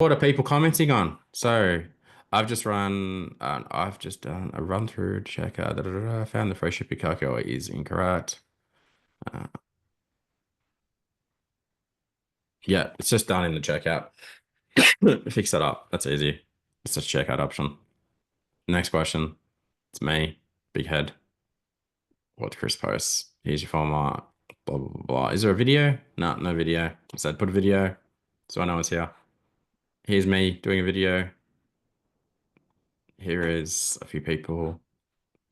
what are people commenting on? So I've just done a run through checkout. I found the free shipping calculator is incorrect. Uh, yeah, it's just done in the checkout. Fix that up. That's easy. It's just checkout option. Next question. It's me, big head. What Chris posts? Here's your format. Blah blah blah blah. Is there a video? No, no video. I said put a video, so I know it's here. Here's me doing a video. Here is a few people.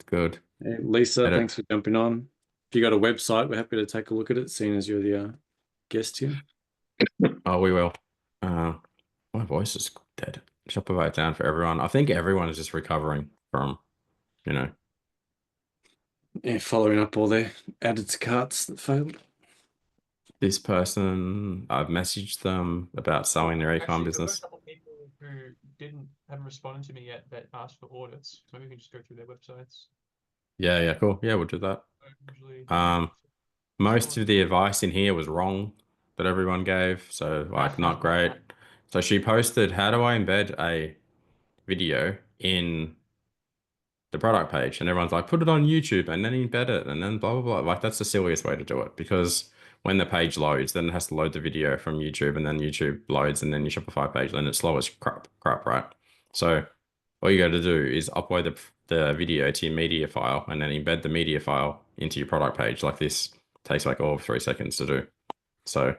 Good. Hey, Lisa, Edit. thanks for jumping on. If you got a website, we're happy to take a look at it, seeing as you're the guest here. Oh, we will. My voice is dead. Shopify down for everyone. I think everyone is just recovering from, you know. Yeah, following up all their added to carts that failed. This person, I've messaged them about selling their eCom business. I've got a couple of people who haven't responded to me yet that asked for audits. Maybe we can just go through their websites. Yeah, cool. Yeah, we'll do that. Usually, Most of the advice in here was wrong that everyone gave, so like not great. So she posted, how do I embed a video in the product page? And everyone's like, put it on YouTube and then embed it and then blah, blah, blah. Like that's the silliest way to do it, because when the page loads, then it has to load the video from YouTube, and then YouTube loads, and then your Shopify page, then it's slow as crap, right? So all you got to do is upload the video to your media file and then embed the media file into your product page like this. Takes like all of 3 seconds to do. So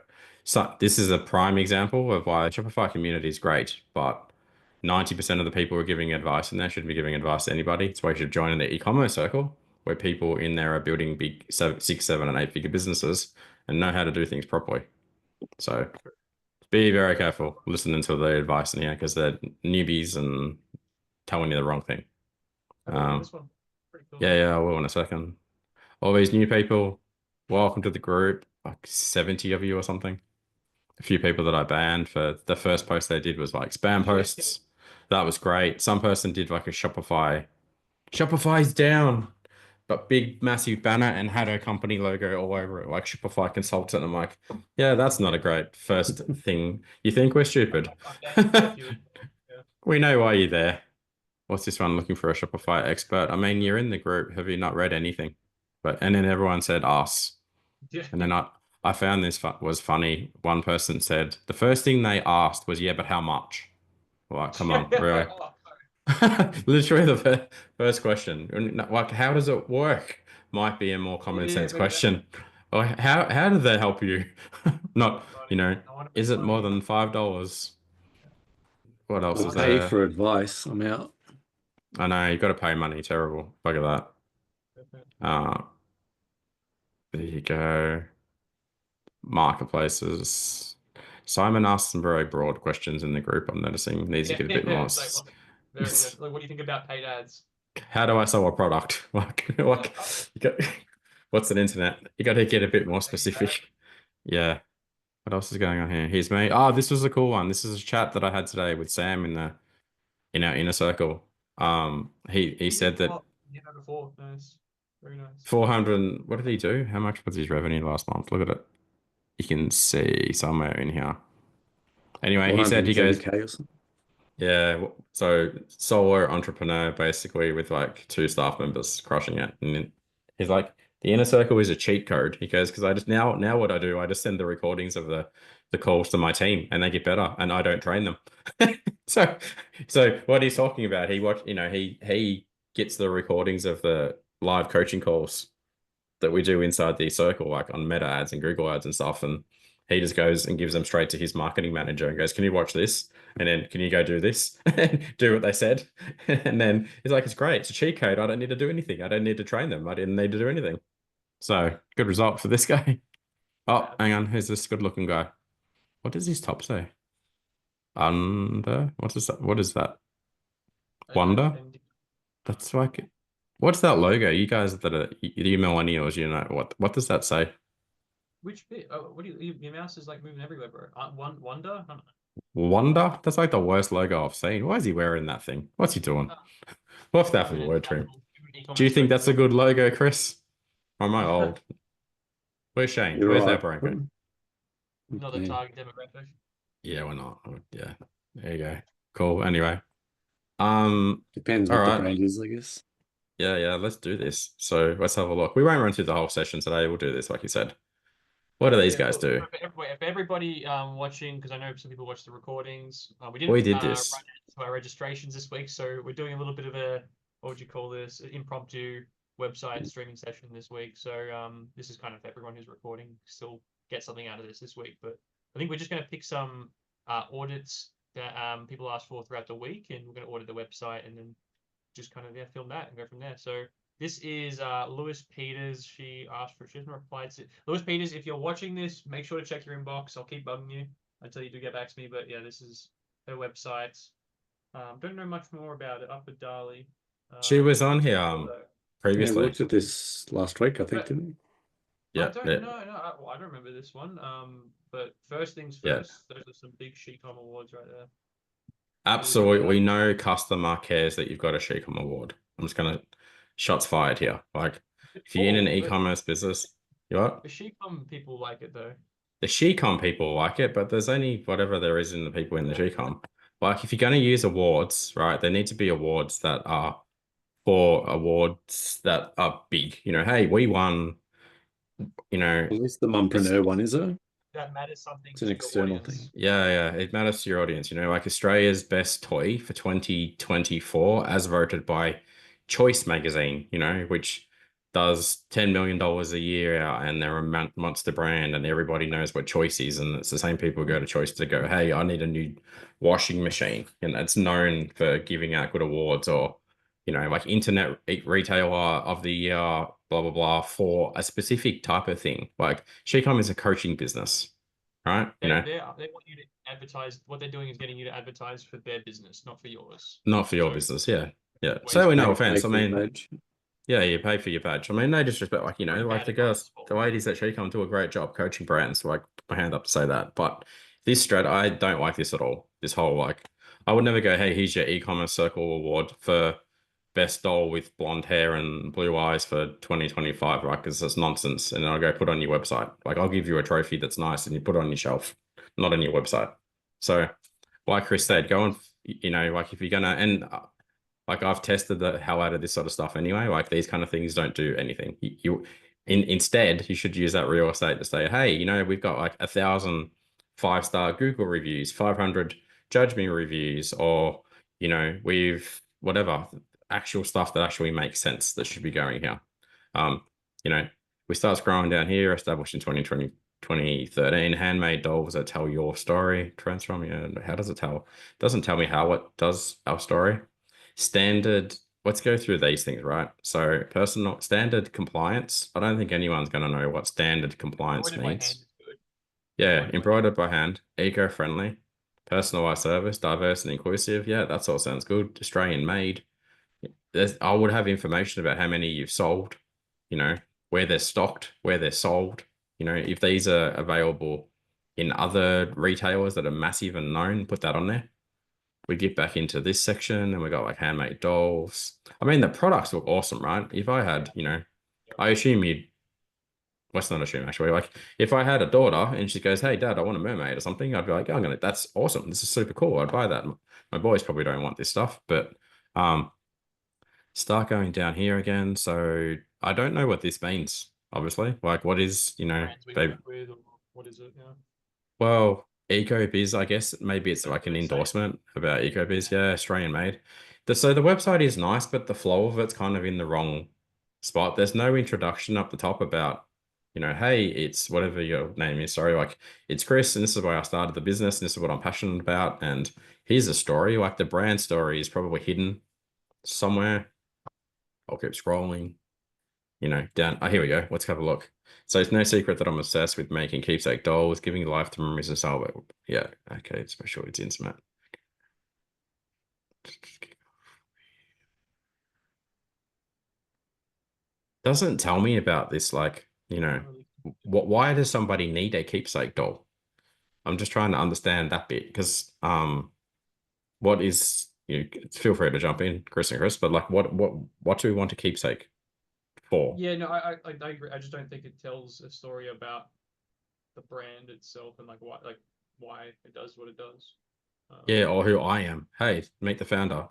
this is a prime example of why the Shopify community is great, but 90% of the people who are giving advice in there shouldn't be giving advice to anybody. It's why you should join in the e-commerce circle, where people in there are building big 6, 7, and 8 figure businesses and know how to do things properly. So be very careful listening to the advice in here, because they're newbies and telling you the wrong thing. this one. Pretty cool. Yeah, I will in a second. All these new people, welcome to the group. Like 70 of you or something. A few people that I banned for the first post they did was like spam posts. That was great. Some person did like a Shopify's down, but big massive banner and had a company logo all over it, like Shopify consultant. I'm like, yeah, that's not a great first thing. You think we're stupid? We know why you're there. What's this one? Looking for a Shopify expert. I mean, you're in the group. Have you not read anything? And then everyone said us. Yeah. And then I found this was funny. One person said the first thing they asked was, yeah, but how much? Like, come on, really? Literally the first question. Like, how does it work? Might be a more common sense question. Or how do they help you? Not, is it more than $5? What else is Pay there? for advice. I'm out. I know, you got to pay money. Terrible. Bugger that. There you go. Marketplaces. Simon asked some very broad questions in the group. I'm noticing needs to get a bit more. Like, what do you think about paid ads? How do I sell a product? What's an internet? You got to get a bit more specific. Yeah. What else is going on here? Here's me. Oh, this was a cool one. This is a chat that I had today with Sam in our inner circle. He said that before. Nice. Very nice. 400. What did he do? How much was his revenue last month? Look at it. You can see somewhere in here. Anyway, he said he goes, yeah, so solo entrepreneur basically with like 2 staff members, crushing it. And then he's like, the inner circle is a cheat code. He goes, because I just now what I do, I just send the recordings of the calls to my team and they get better and I don't train them. So what he's talking about, he gets the recordings of the live coaching calls that we do inside the circle, like on Meta ads and Google ads and stuff. And he just goes and gives them straight to his marketing manager and goes, can you watch this? And then can you go do this? Do what they said. And then he's like, it's great. It's a cheat code. I don't need to do anything. I don't need to train them. I didn't need to do anything. So good result for this guy. Oh, hang on. Who's this good looking guy? What does his top say? Under? What is that? What is that? Wonder? That's like, what's that logo? You guys that are you millennials, what does that say? Which bit? Oh, what do your mouse is like moving everywhere, bro. Wonder? I don't know. Wonder? That's like the worst logo I've seen. Why is he wearing that thing? What's he doing? What's that for the word trim? Do you think that's a good logo, Chris? Or am I old? Where's Shane? Where's that Branko? Not the target demographic. Yeah, we're not. Yeah. There you go. Cool. Anyway. Depends All what the right. brand is, I guess. Yeah, let's do this. So let's have a look. We won't run through the whole session today. We'll do this, like you said. What do these guys do? For everybody watching, because I know some people watch the recordings, we We didn't did this. run into our registrations this week, so we're doing a little bit of a, what would you call this, an impromptu website streaming session this week. So this is kind of everyone who's recording still get something out of this week. But I think we're just going to pick some audits that people asked for throughout the week, and we're going to audit the website and then just kind of film that and go from there. So this is Lewis Peters. She asked for, she hasn't replied to Lewis Peters. If you're watching this, make sure to check your inbox. I'll keep bugging you until you do get back to me. But yeah, this is her website. Don't know much more about it. Up with Dali. She was on here previously. Yeah, we looked at this last week, I think, didn't we? Yeah. I don't remember this one. But first things first, those are some big Shecom awards right there. Absolutely. We know customer cares that you've got a Shecom award. I'm just gonna shots fired here. Like if you're in an e-commerce business, you what? The Shecom people like it though. The Shecom people like it, but there's only whatever there is in the people in the Shecom. Like if you're going to use awards, right, there need to be awards that are for awards that are big. You know, hey, we won, you know. At least the Mumpreneur one, is it? That matters something. It's an external thing. Yeah, it matters to your audience. You know, like Australia's best toy for 2024, as voted by Choice magazine, you know, which does $10 million a year out, and they're a monster brand, and everybody knows what Choice is. And it's the same people who go to Choice to go, hey, I need a new washing machine. And it's known for giving out good awards, or, you know, like Internet Retailer of the Year, blah, blah, blah, for a specific type of thing. Like Shecom is a coaching business, right? They want you to advertise. What they're doing is getting you to advertise for their business, not for yours. Not for your business, yeah. So no offense. I mean, yeah, you pay for your badge. I mean, no disrespect, like, you know, like the ladies at Shecom do a great job coaching brands. So, like, my hand up to say that. But this strat, I don't like this at all. This whole, like, I would never go, hey, here's your eCommerce Circle Award for best doll with blonde hair and blue eyes for 2025, right? Because it's nonsense. And then I'll go put on your website. Like, I'll give you a trophy that's nice and you put it on your shelf, not on your website. So, like Chris said, go and, you know, like if you're going to, and like I've tested the hell out of this sort of stuff anyway. Like these kind of things don't do anything. Instead, you should use that real estate to say, hey, you know, we've got like 1,000 5-star Google reviews, 500 Judge Me reviews, or, you know, we've whatever actual stuff that actually makes sense that should be going here. You know, we start scrolling down here, established in 2020, 2013, handmade dolls that tell your story. Transform, yeah. How does it tell? It doesn't tell me how it does our story. Standard, let's go through these things, right? So personal standard compliance. I don't think anyone's going to know what standard compliance means. Yeah, embroidered by hand, eco-friendly, personalized service, diverse and inclusive. Yeah, that all sounds good. Australian made. I would have information about how many you've sold, you know, where they're stocked, where they're sold, you know, if these are available in other retailers that are massive and known, put that on there. We get back into this section and we got like handmade dolls. I mean, the products look awesome, right? If I had, you know, I assume you'd, let's not assume actually, like if I had a daughter and she goes, hey dad, I want a mermaid or something, I'd be like, oh, that's awesome. This is super cool. I'd buy that. My boys probably don't want this stuff, but start going down here again. So I don't know what this means, obviously. Like what is, you know, what is it? Yeah. Well, EcoBiz, I guess maybe it's like an endorsement about EcoBiz. Yeah, Australian made. So the website is nice, but the flow of it's kind of in the wrong spot. There's no introduction up the top about, you know, hey, it's whatever your name is. Sorry, like it's Chris, and this is why I started the business, and this is what I'm passionate about. And here's a story. Like the brand story is probably hidden somewhere. I'll keep scrolling, you know, down. Oh, here we go. Let's have a look. So it's no secret that I'm obsessed with making keepsake dolls, giving life to memories and salvage. Yeah, okay, it's special, it's intimate. Doesn't tell me about this, like, you know, why does somebody need a keepsake doll? I'm just trying to understand that bit because what is, you know, feel free to jump in, Chris and Chris, but like what do we want a keepsake for? Yeah, no, I agree. I just don't think it tells a story about the brand itself and like why it does what it does. Yeah, or who I am. Hey, meet the founder.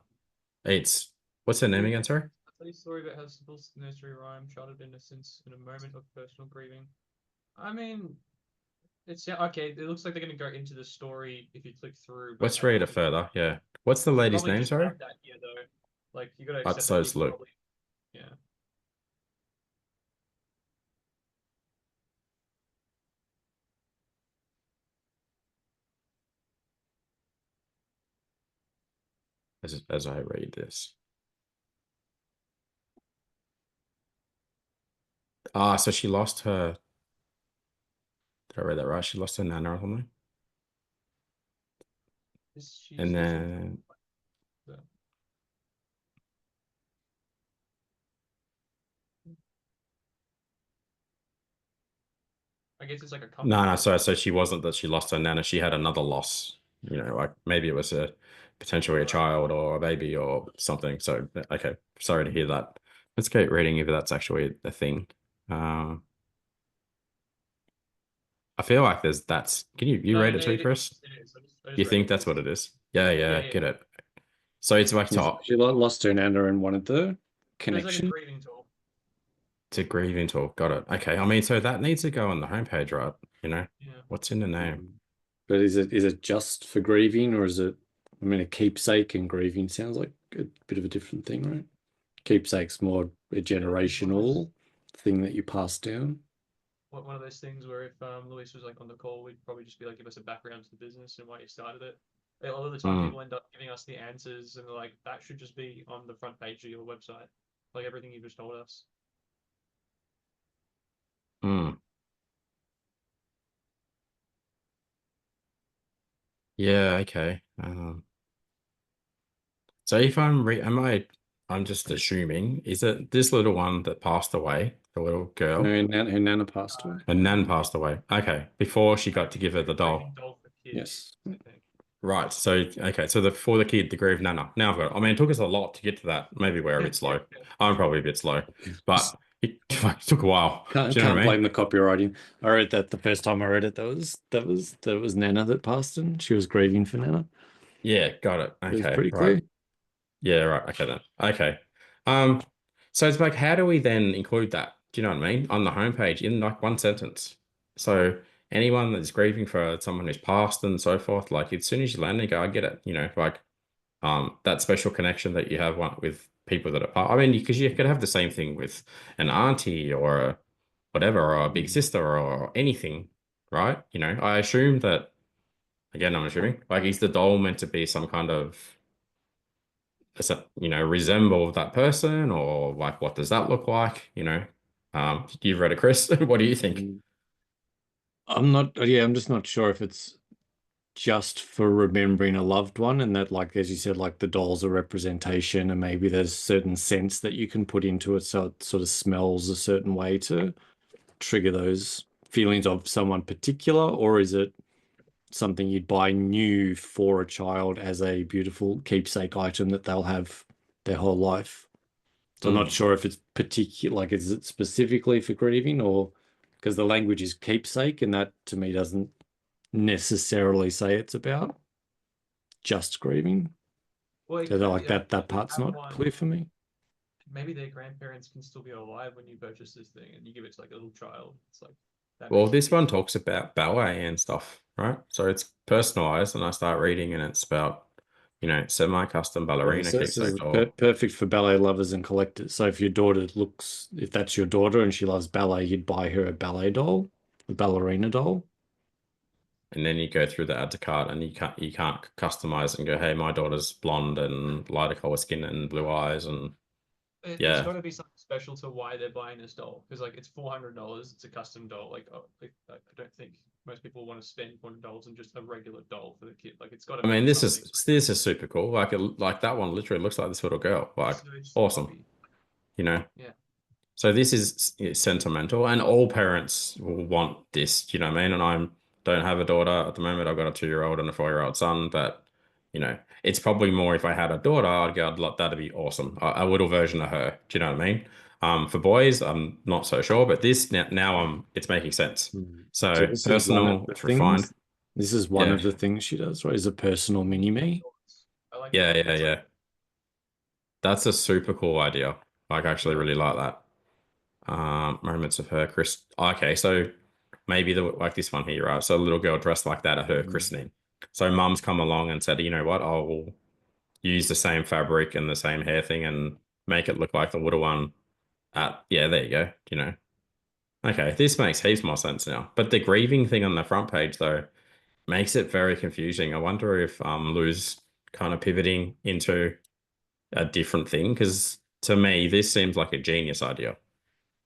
What's her name again, sorry? I'll tell you a story about how simple nursery rhyme, childhood innocence, in a moment of personal grieving. I mean, it's okay. It looks like they're going to go into the story if you click through. But Let's read it further. Yeah. What's the you lady's probably name, just sorry? have that here though. Like you got to That's accept so that people slow. probably, yeah. As I read this. So she lost her. Did I read that right? She lost her nana or something. And then I guess it's like a company. no. So she wasn't that she lost her nana. She had another loss. You know, like maybe it was potentially a child or a baby or something. So okay, sorry to hear that. Let's keep reading if that's actually a thing. I feel like can you read it too, Chris? It is. I just You read think it. that's what it is? Yeah, Yeah. get it. So it's like She lost her nana and wanted the connection. There's like a grieving tool. It's a grieving tool. Got it. Okay. I mean, so that needs to go on the homepage, right? You know, what's in the name? But is it just for grieving, or is it? I mean, a keepsake and grieving sounds like a bit of a different thing, right? Keepsake's more a generational thing that you pass down. One of those things where if Luis was like on the call, we'd probably just be like, give us a background to the business and why you started it. A lot of the time, people end up giving us the answers, and they're like, that should just be on the front page of your website, like everything you just told us. Yeah. Okay. So if I'm just assuming, is it this little one that passed away, the little girl? No, her nana passed away. Her nan passed away. Okay, before she got to give her the doll. Yes. Right. So okay. So for the kid, the grieved nana. Now I've got it. I mean, it took us a lot to get to that. Maybe we're a bit slow. I'm probably a bit slow, but it took a while. Can't blame the copywriting. I read that the first time I read it. That was Nana that passed, and she was grieving for Nana. Yeah, got it. Okay, it was pretty right. clear. Yeah, right. Okay then. Okay. So it's like, how do we then include that? Do you know what I mean? On the homepage in like one sentence. So anyone that's grieving for someone who's passed and so forth, like as soon as you land, you go, I get it. You know, like that special connection that you have with people that are. I mean, because you could have the same thing with an auntie or a whatever, or a big sister or anything, right? You know, I assume that. Again, I'm assuming like is the doll meant to be some kind of resemble that person, or like what does that look like? You know, you've read it, Chris. What do you think? I'm just not sure if it's just for remembering a loved one, and that, like as you said, like the doll's a representation, and maybe there's certain sense that you can put into it so it sort of smells a certain way to trigger those feelings of someone particular, or is it something you'd buy new for a child as a beautiful keepsake item that they'll have their whole life? So I'm not sure if it's particular, like is it specifically for grieving, or because the language is keepsake, and that to me doesn't necessarily say it's about just grieving. Well, So like that part's not clear for me. Maybe their grandparents can still be alive when you purchase this thing and you give it to like a little child. It's like well, this one talks about ballet and stuff, right? So it's personalized, and I start reading, and it's about semi-custom ballerina keepsake doll. Perfect for ballet lovers and collectors. So if that's your daughter and she loves ballet, you'd buy her a ballet doll, a ballerina doll. And then you go through the add to cart, and you can't customize and go, hey, my daughter's blonde and lighter color skin and blue eyes, and it's got to be something special to why they're buying this doll, because like it's $400. It's a custom doll. Like, I don't think most people want to spend $400 on just a regular doll for the kid. Like, it's got to. I mean, this is super cool. Like that one literally looks like this little girl. Like, awesome. You know. Yeah. So this is sentimental, and all parents will want this. Do you know what I mean? And I don't have a daughter at the moment. I've got a 2-year-old and a 4-year-old son, but it's probably more if I had a daughter, I'd go, that'd be awesome. A little version of her. Do you know what I mean? For boys, I'm not so sure, but this now it's making sense. So this personal, it's refined. This is one of the things she does, right? Is a personal mini me. I like Yeah, that. yeah, yeah. That's a super cool idea. Like, I actually really like that. Moments of her okay, so maybe like this one here, right? So a little girl dressed like that at her christening. So mum's come along and said, you know what, I'll use the same fabric and the same hair thing and make it look like the little one yeah, there you go, you know. Okay, this makes heaps more sense now. But the grieving thing on the front page though makes it very confusing. I wonder if Lou's kind of pivoting into a different thing, because to me this seems like a genius idea.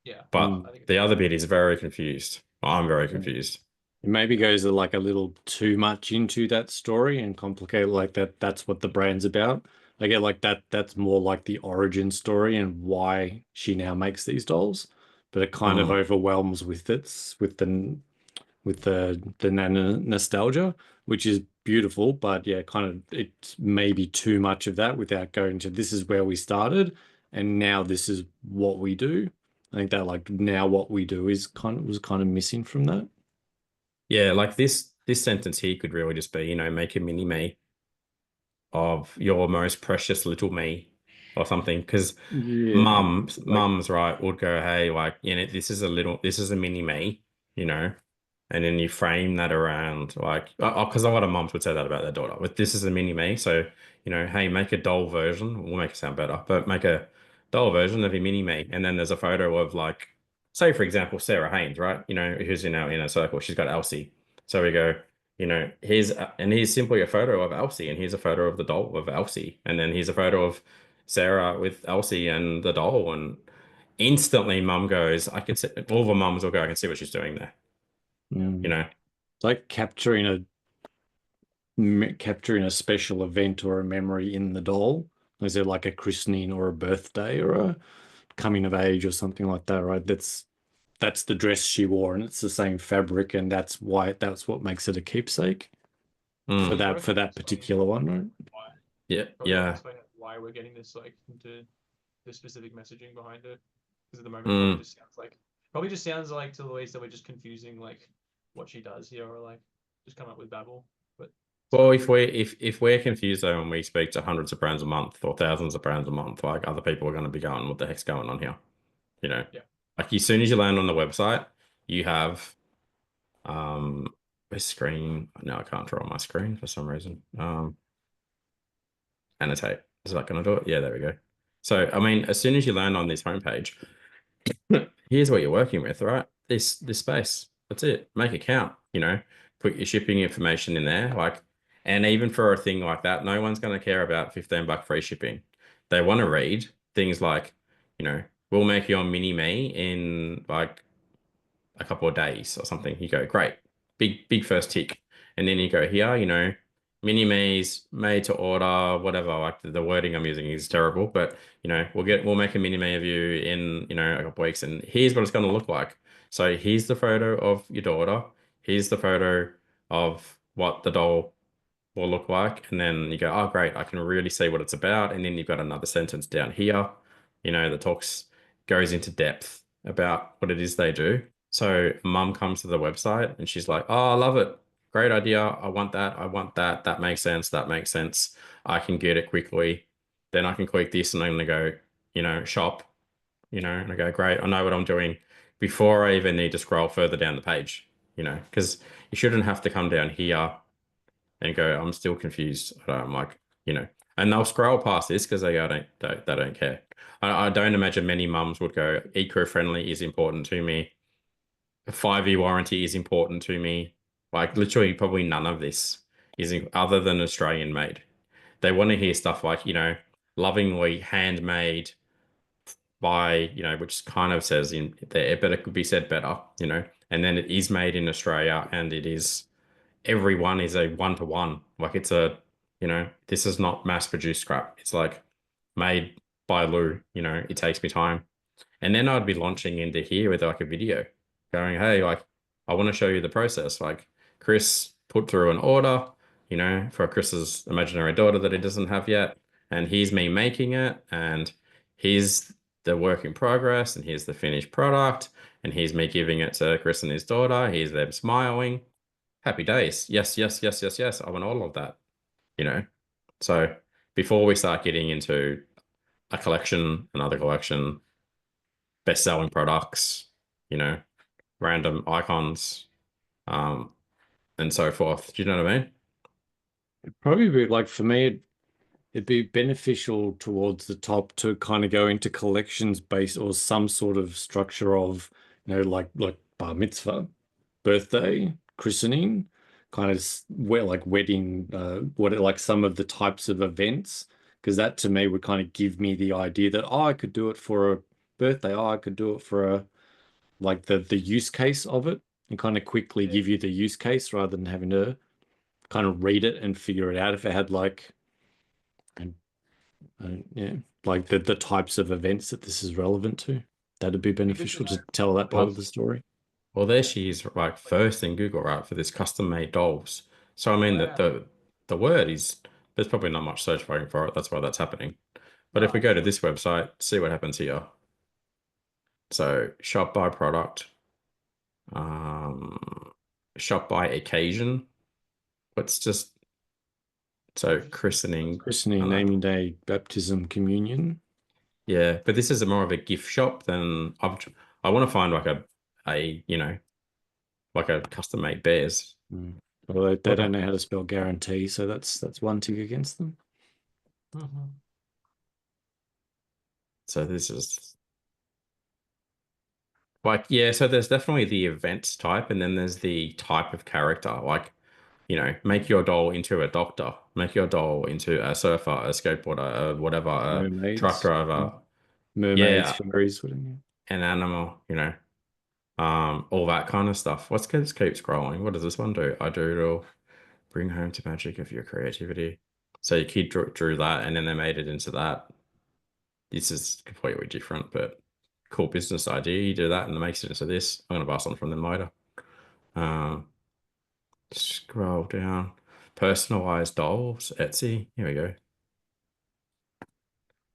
Yeah, But I think the other bit is very confused. I'm very confused. It maybe goes like a little too much into that story and complicate like that. That's what the brand's about. I get like that. That's more like the origin story and why she now makes these dolls. But it kind of Mm. overwhelms with the nostalgia, which is beautiful. But yeah, kind of it's maybe too much of that without going to this is where we started and now this is what we do. I think that like now what we do is was kind of missing from that. Yeah, like this sentence here could really just be, you know, make a mini me of your most precious little me or something. Because Yeah, mums, like mums, right, would go, hey, like, you know, this is a mini me, you know, and then you frame that around like, because a lot of moms would say that about their daughter. But this is a mini me, so you know, hey, make a doll version. We'll make it sound better, but make a doll version of your mini me, and then there's a photo of like, say for example, Sarah Haynes, right? You know, who's in our inner circle. She's got Elsie. So we go, you know, here's simply a photo of Elsie, and here's a photo of the doll of Elsie, and then here's a photo of Sarah with Elsie and the doll, and instantly mum goes, I can see, all the mums will go, I can see what she's doing there, you know. it's like capturing a special event or a memory in the doll. Is there like a christening or a birthday or a coming of age or something like that, right? That's the dress she wore and it's the same fabric and that's what makes it a keepsake for Mm. that particular one, right? why. Yeah, Probably gotta yeah. explain why we're getting this like into the specific messaging behind it. Because at the moment, Mm. probably just sounds like to Louise that we're just confusing like what she does here, or like just come up with babble. But Well, if we're confused though, and we speak to hundreds of brands a month or thousands of brands a month, like other people are going to be going, what the heck's going on here? You know, yeah, like as soon as you land on the website, you have um a screen. No, I can't draw on my screen for some reason. Annotate. Is that going to do it? Yeah, there we go. So, I mean, as soon as you land on this homepage, here's what you're working with, right? This space. That's it. Make it count, you know, put your shipping information in there. Like, and even for a thing like that, no one's going to care about $15 free shipping. They want to read things like, you know, we'll make your mini me in like a couple of days or something. You go, great, big first tick. And then you go here, you know, mini me's made to order, whatever. Like the wording I'm using is terrible, but you know, we'll make a mini me of you in, you know, a couple of weeks, and here's what it's going to look like. So here's the photo of your daughter. Here's the photo of what the doll will look like. And then you go, oh, great, I can really see what it's about. And then you've got another sentence down here, you know, that goes into depth about what it is they do. So mum comes to the website and she's like, oh, I love it. Great idea. I want that. I want that. That makes sense. That makes sense. I can get it quickly. Then I can click this and I'm going to go, you know, shop, you know, and I go, great. I know what I'm doing before I even need to scroll further down the page, you know, because you shouldn't have to come down here and go, I'm still confused. I'm like, you know, and they'll scroll past this because they go, they don't care. I don't imagine many mums would go, eco-friendly is important to me. A 5-year warranty is important to me. Like literally probably none of this is other than Australian made. They want to hear stuff like, you know, lovingly handmade by, you know, which kind of says in there, but it could be said better, you know, and then it is made in Australia and it is everyone is a one-to-one. Like it's a, you know, this is not mass-produced scrap. It's like made by Lou, you know, it takes me time. And then I'd be launching into here with like a video going, hey, like, I want to show you the process. Like Chris put through an order, you know, for Chris's imaginary daughter that he doesn't have yet. And here's me making it. And here's the work in progress. And here's the finished product. And here's me giving it to Chris and his daughter. Here's them smiling. happy days. Yes, yes, yes, yes, yes. I want all of that, you know. So before we start getting into a collection, another collection, best-selling products, you know, random icons, and so forth. Do you know what I mean? It'd probably be like for me, it'd be beneficial towards the top to kind of go into collections based or some sort of structure of, like bar mitzvah, birthday, christening, kind of where like wedding, like some of the types of events, because that to me would kind of give me the idea that, oh, I could do it for a birthday, oh, I could do it for a like the use case of it, and kind of quickly Yeah. give you the use case rather than having to kind of read it and figure it out. If it had like, and yeah, like the types of events that this is relevant to, that'd be beneficial to tell that part of the story. Well, there she is, like first in Google, right, for this custom-made dolls. So I mean that Wow. the word is there's probably not much search volume for it. That's why that's happening. But if we go to this website, see what happens here. So shop by product, shop by occasion. What's just so christening, Christening, naming day, baptism, communion. yeah, but this is more of a gift shop than I want to find like a like a custom made bears. Well, they don't know how to spell guarantee, so that's one tick against them. So this is like, yeah, so there's definitely the events type, and then there's the type of character. Like, make your doll into a doctor, make your doll into a surfer, a skateboarder, whatever, a Mermaids, truck driver, mermaids, fairies, whatever. an animal, all that kind of stuff. Let's keep scrolling. What does this one do? I doodle, bring home to magic of your creativity. So your kid drew that, and then they made it into that. This is completely different, but cool business idea. You do that and it makes it into this. I'm going to buy something from them later. Scroll down. Personalized dolls, Etsy. Here we go.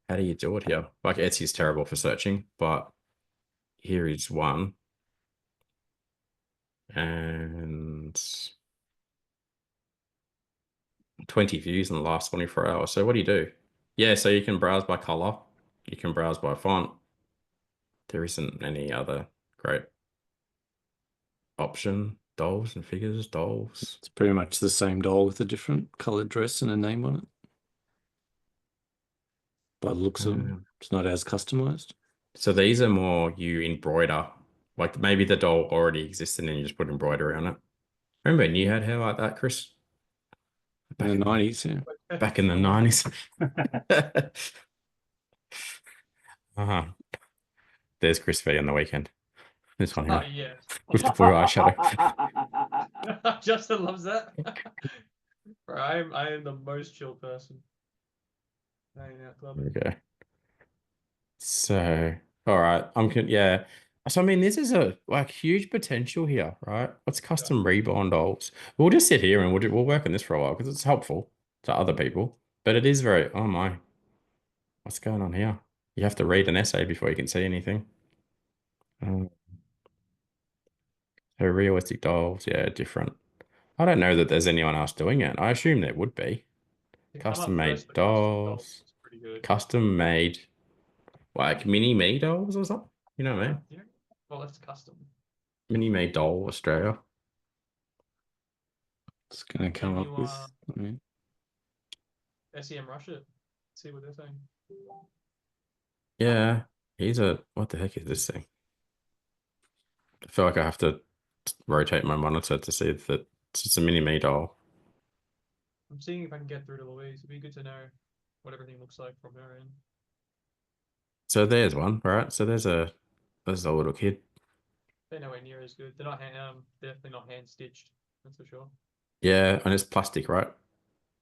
How do you do it here? Like Etsy is terrible for searching, but here is one. And 20 views in the last 24 hours. So what do you do? Yeah, so you can browse by color. You can browse by font. There isn't any other great option. Dolls and figures, dolls. It's pretty much the same doll with a different colored dress and a name on it. By the looks of it, it's not as customized. So these are more you embroider. Like maybe the doll already existed and you just put embroidery on it. Remember when you had hair like that, Chris? Back in the 90s, yeah. Back in the 90s. There's Chris V on the weekend. This one here. Oh, yeah. With the blue eyeshadow. Justin loves that. Bro, I am the most chill person. Okay. So, all right. Yeah. So, I mean, this is a huge potential here, right? Let's custom reborn dolls. We'll just sit here and we'll work on this for a while because it's helpful to other people. But it is very, oh my, what's going on here? You have to read an essay before you can see anything. So realistic dolls, yeah, different. I don't know that there's anyone else doing it. I assume there would be. Custom made dolls. Custom made, like mini me dolls or something. You know what I mean? Well, that's custom. Mini made doll Australia. It's gonna come up with SEMrush it. See what they're saying. Yeah, what the heck is this thing? I feel like I have to rotate my monitor to see that it's a mini me doll. I'm seeing if I can get through to Louise. It'd be good to know what everything looks like from her end. So there's one, right? So there's a little kid. They're nowhere near as good. They're not definitely not hand stitched. That's for sure. Yeah, and it's plastic, right?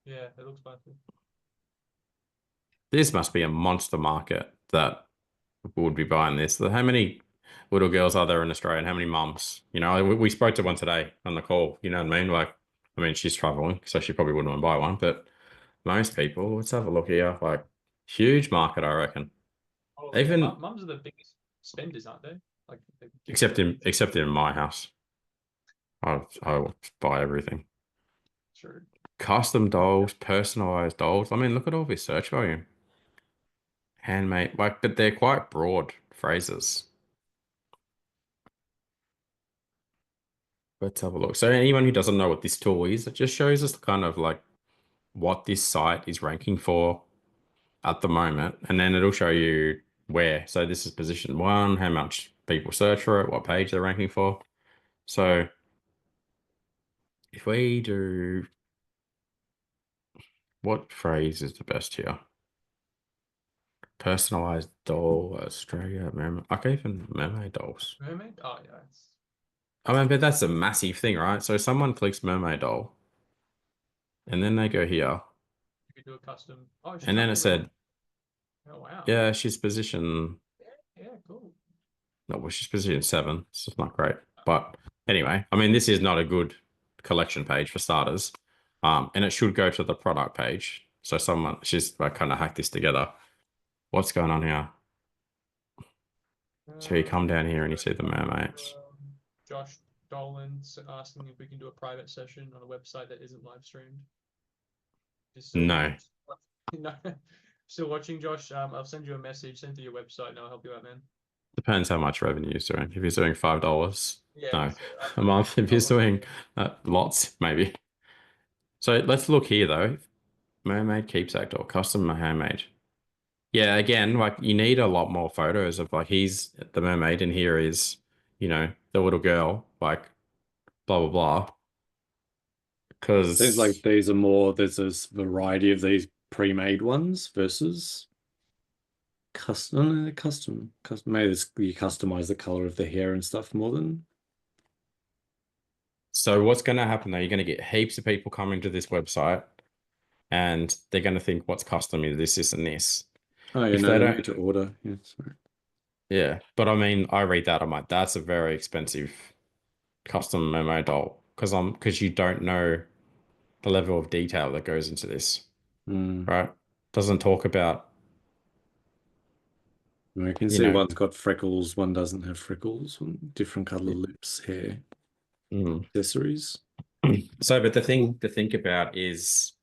Yeah, it looks plastic. This must be a monster market that would be buying this. How many little girls are there in Australia and how many mums? We spoke to one today on the call, you know what I mean? I mean, she's traveling, so she probably wouldn't want to buy one, but most people, let's have a look here. Like, huge market, I reckon. Oh, even mums are the biggest spenders, aren't they? Like, except in my house. I would buy everything. Sure. Custom dolls, personalized dolls. I mean, look at all this search volume. Handmade, like, but they're quite broad phrases. Let's have a look. So anyone who doesn't know what this tool is, it just shows us kind of like what this site is ranking for at the moment, and then it'll show you where. So this is position 1, how much people search for it, what page they're ranking for. So if we do, what phrase is the best here? Personalized doll, Australia, mermaid. Okay, even mermaid dolls. Mermaid? Oh yeah. I mean, but that's a massive thing, right? So someone clicks mermaid doll, and then they go here, You could do a custom. Oh, she's and then it ranking really. said, Oh wow. yeah, she's position. Yeah, cool. No, well, she's position 7. It's just not great. But anyway, I mean, this is not a good collection page for starters. And it should go to the product page. So she's like kind of hacked this together. What's going on here? So you come down here and you see the mermaids. Josh Dolan asking if we can do a private session on a website that isn't live streamed. No. No. Still watching, Josh? I'll send you a message, send to your website, and I'll help you out, man. Depends how much revenue he's doing. If he's doing $5, Yeah, no. so, A month. If he's doing lots, maybe. So let's look here though. Mermaid keepsake or custom handmade. Yeah, again, like you need a lot more photos of like he's the mermaid and here is, the little girl, like blah blah blah. Seems like Because there's this variety of these pre-made ones versus custom. Maybe you customize the color of the hair and stuff more than. so what's going to happen though? You're going to get heaps of people coming to this website and they're going to think what's custom is this, and this. Oh yeah, If no, they they don't, need to order. Yeah, sorry. yeah. But I mean, I read that, I'm like, that's a very expensive custom memo doll because you don't know the level of detail that goes into this, right? Doesn't talk about, I can see one's got freckles, one doesn't have freckles, different color lips, hair, accessories. So, but the thing to think about is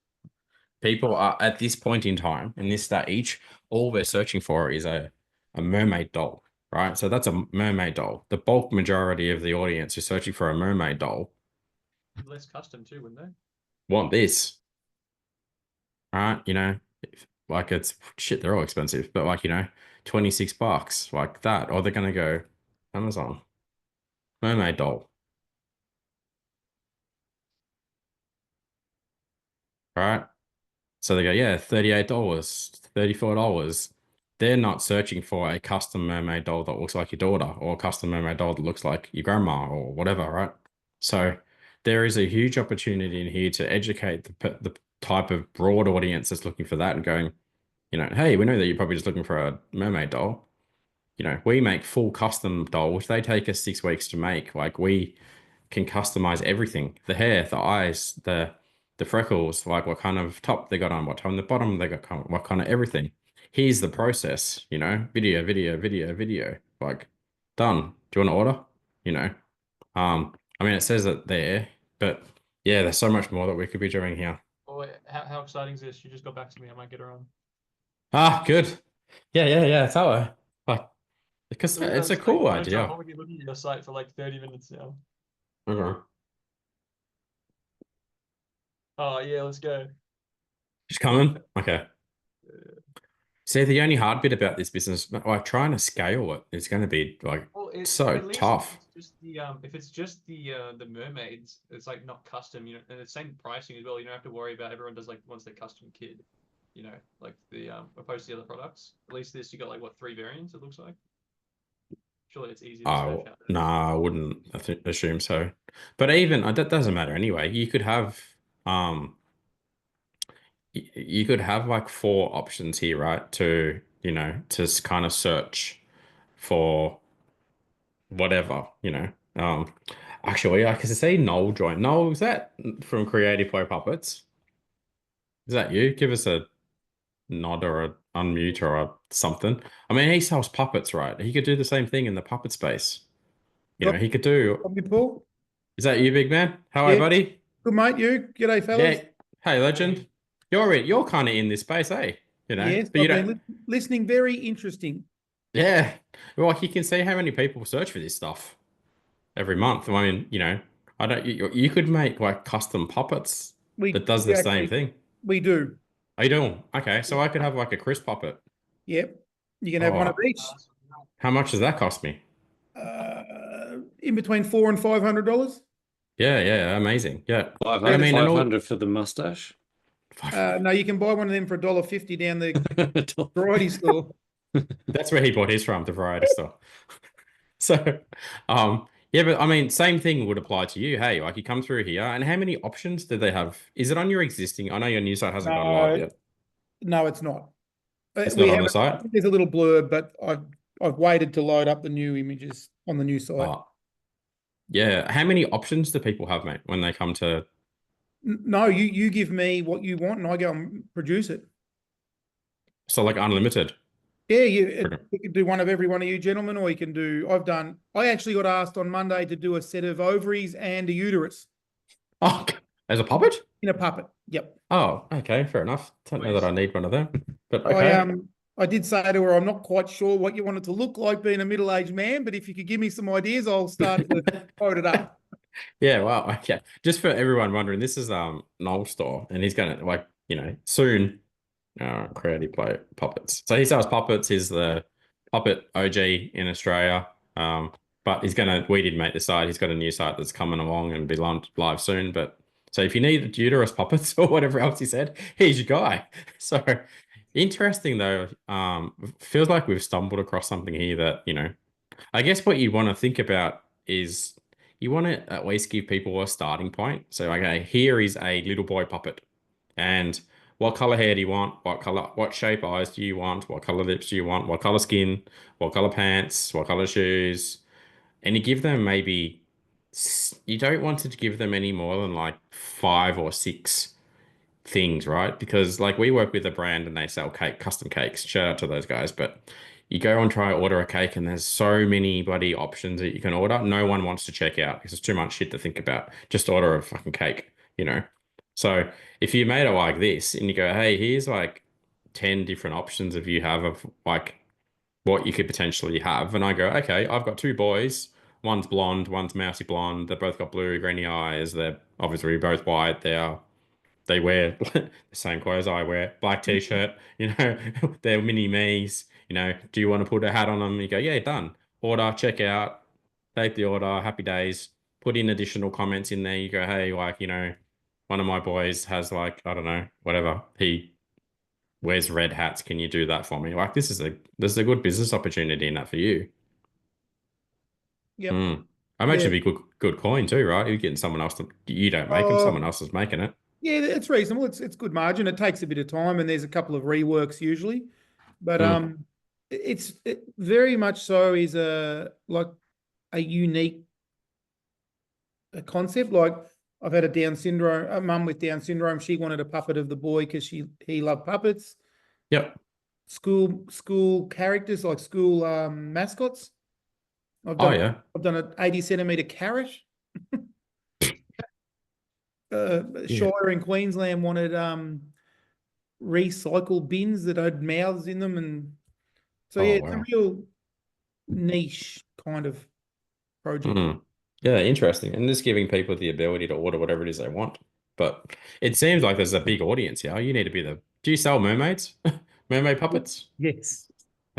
people are at this point in time, in this stage, all we're searching for is a mermaid doll, right? So that's a mermaid doll. The bulk majority of the audience is searching for a mermaid doll. Less custom too, wouldn't they? Want this, right? Like it's shit, they're all expensive, but like, $26 like that, or they're gonna go Amazon mermaid doll, right? So they go, yeah, $38, $34. They're not searching for a custom mermaid doll that looks like your daughter or a custom mermaid doll that looks like your grandma or whatever, right? So there is a huge opportunity in here to educate the type of broad audience that's looking for that and going, hey, we know that you're probably just looking for a mermaid doll. We make full custom dolls. They take us 6 weeks to make. Like we can customize everything: the hair, the eyes, the freckles, like what kind of top they got on, what on the bottom they got, what kind of everything. Here's the process, video, video, video, video, like done. Do you want to order? I mean, it says it there, but yeah, there's so much more that we could be doing here. Oh, how exciting is this? You just got back to me. I might get her on. Ah, good. Yeah. Tell her. Like, because Dude, it's a cool idea. I'm already looking at your site for like 30 minutes now. Okay. Oh yeah, let's go. She's coming. Okay. See, the only hard bit about this business, like trying to scale it, is going to be like so at least tough. if it's just the mermaids, it's like not custom, and the same pricing as well. You don't have to worry about everyone does like once their custom kid, like the opposed to the other products. At least this you got like what 3 variants it looks like. Surely it's easy to Oh, search out. no, I wouldn't assume so. But even that doesn't matter anyway. Um, you could have like 4 options here, right? To kind of search for whatever, Actually, I can see Noel join. Noel, is that from Creative Play Puppets? Is that you? Give us a nod or a unmute or a something. I mean, he sells puppets, right? He could do the same thing in the puppet space. He could do. Copy, Paul? Is that you, big man? How are you, Yeah. buddy? Good, mate. You? G'day, fellas. Yeah. Hey, legend. You're kind of in this space, eh? You know, Yes, but you I've don't. been listening. Very interesting. Yeah. Well, like you can see how many people search for this stuff every month. I mean, you know, I don't. You could make like custom puppets that does the same thing. We do. Are you doing? Okay, so I could have like a Chris puppet. Yep. You can have one of Oh, each. how much does that cost me? In between $400 and $500. Yeah, amazing. Yeah. 500, I mean, and all 500 for the mustache. No, you can buy one of them for $1.50 down the variety store. That's where he bought his from, the variety store. So, yeah, but I mean, same thing would apply to you. Hey, like you come through here, and how many options do they have? Is it on your existing? I know your new site hasn't gone live yet. No, it's not. It's not on the site? There's a little blurb, but I've waited to load up the new images on the new site. Oh, yeah. How many options do people have, mate, when they come to? No, you give me what you want, and I go and produce it. So like unlimited. Yeah, you can do one of every one of you gentlemen, or you can do. I actually got asked on Monday to do a set of ovaries and a uterus Oh, as a puppet? in a puppet. Yep. Oh, okay, fair enough. Don't know that I need one of them, but okay. I did say to her, I'm not quite sure what you want it to look like being a middle-aged man, but if you could give me some ideas, I'll start to code it up. Yeah, wow. Okay. Just for everyone wondering, this is Noel's store, and he's gonna like, you know, soon creative play puppets. So he sells puppets. He's the puppet OG in Australia. But we did make the site. He's got a new site that's coming along and be live soon. But so if you need uterus puppets or whatever else he said, he's your guy. So interesting though. Feels like we've stumbled across something here that, you know, I guess what you want to think about is you want to at least give people a starting point. So, okay, here is a little boy puppet. And what color hair do you want? What shape eyes do you want? What color lips do you want? What color skin? What color pants? What color shoes? And you give them you don't want to give them any more than like 5 or 6 things, right? Because like we work with a brand and they sell custom cakes. Shout out to those guys. But you go and try order a cake and there's so many bloody options that you can order. No one wants to check out because it's too much shit to think about. Just order a fucking cake, you know? So if you made it like this and you go, hey, here's like 10 different options of like what you could potentially have. And I go, okay, I've got 2 boys. One's blonde, one's mousy blonde. They've both got blue, greeny eyes. They're obviously both white. They wear the same clothes I wear, black t-shirt, you know, they're mini me's, you know, do you want to put a hat on them? You go, yeah, done. Order, check out, take the order, happy days, put in additional comments in there. You go, hey, like, you know, one of my boys has like, I don't know, whatever. He wears red hats. Can you do that for me? Like, this is a good business opportunity in that for you. Yep. I imagine it'd be good coin too, right? You're getting someone else you don't make them, someone else is making it. Yeah, it's reasonable. It's good margin. It takes a bit of time, and there's a couple of reworks usually, but it very much so is a unique concept. Like I've had a mum with Down syndrome. She wanted a puppet of the boy because he loved puppets. Yep. School characters, like school mascots. I've done an 80 centimeter carrot. Shire in Queensland wanted recycle bins that had mouths in them, and so it's a real niche kind of project. Yeah, interesting. And just giving people the ability to order whatever it is they want. But it seems like there's a big audience here. You need to be do you sell mermaids? Mermaid puppets? Yes.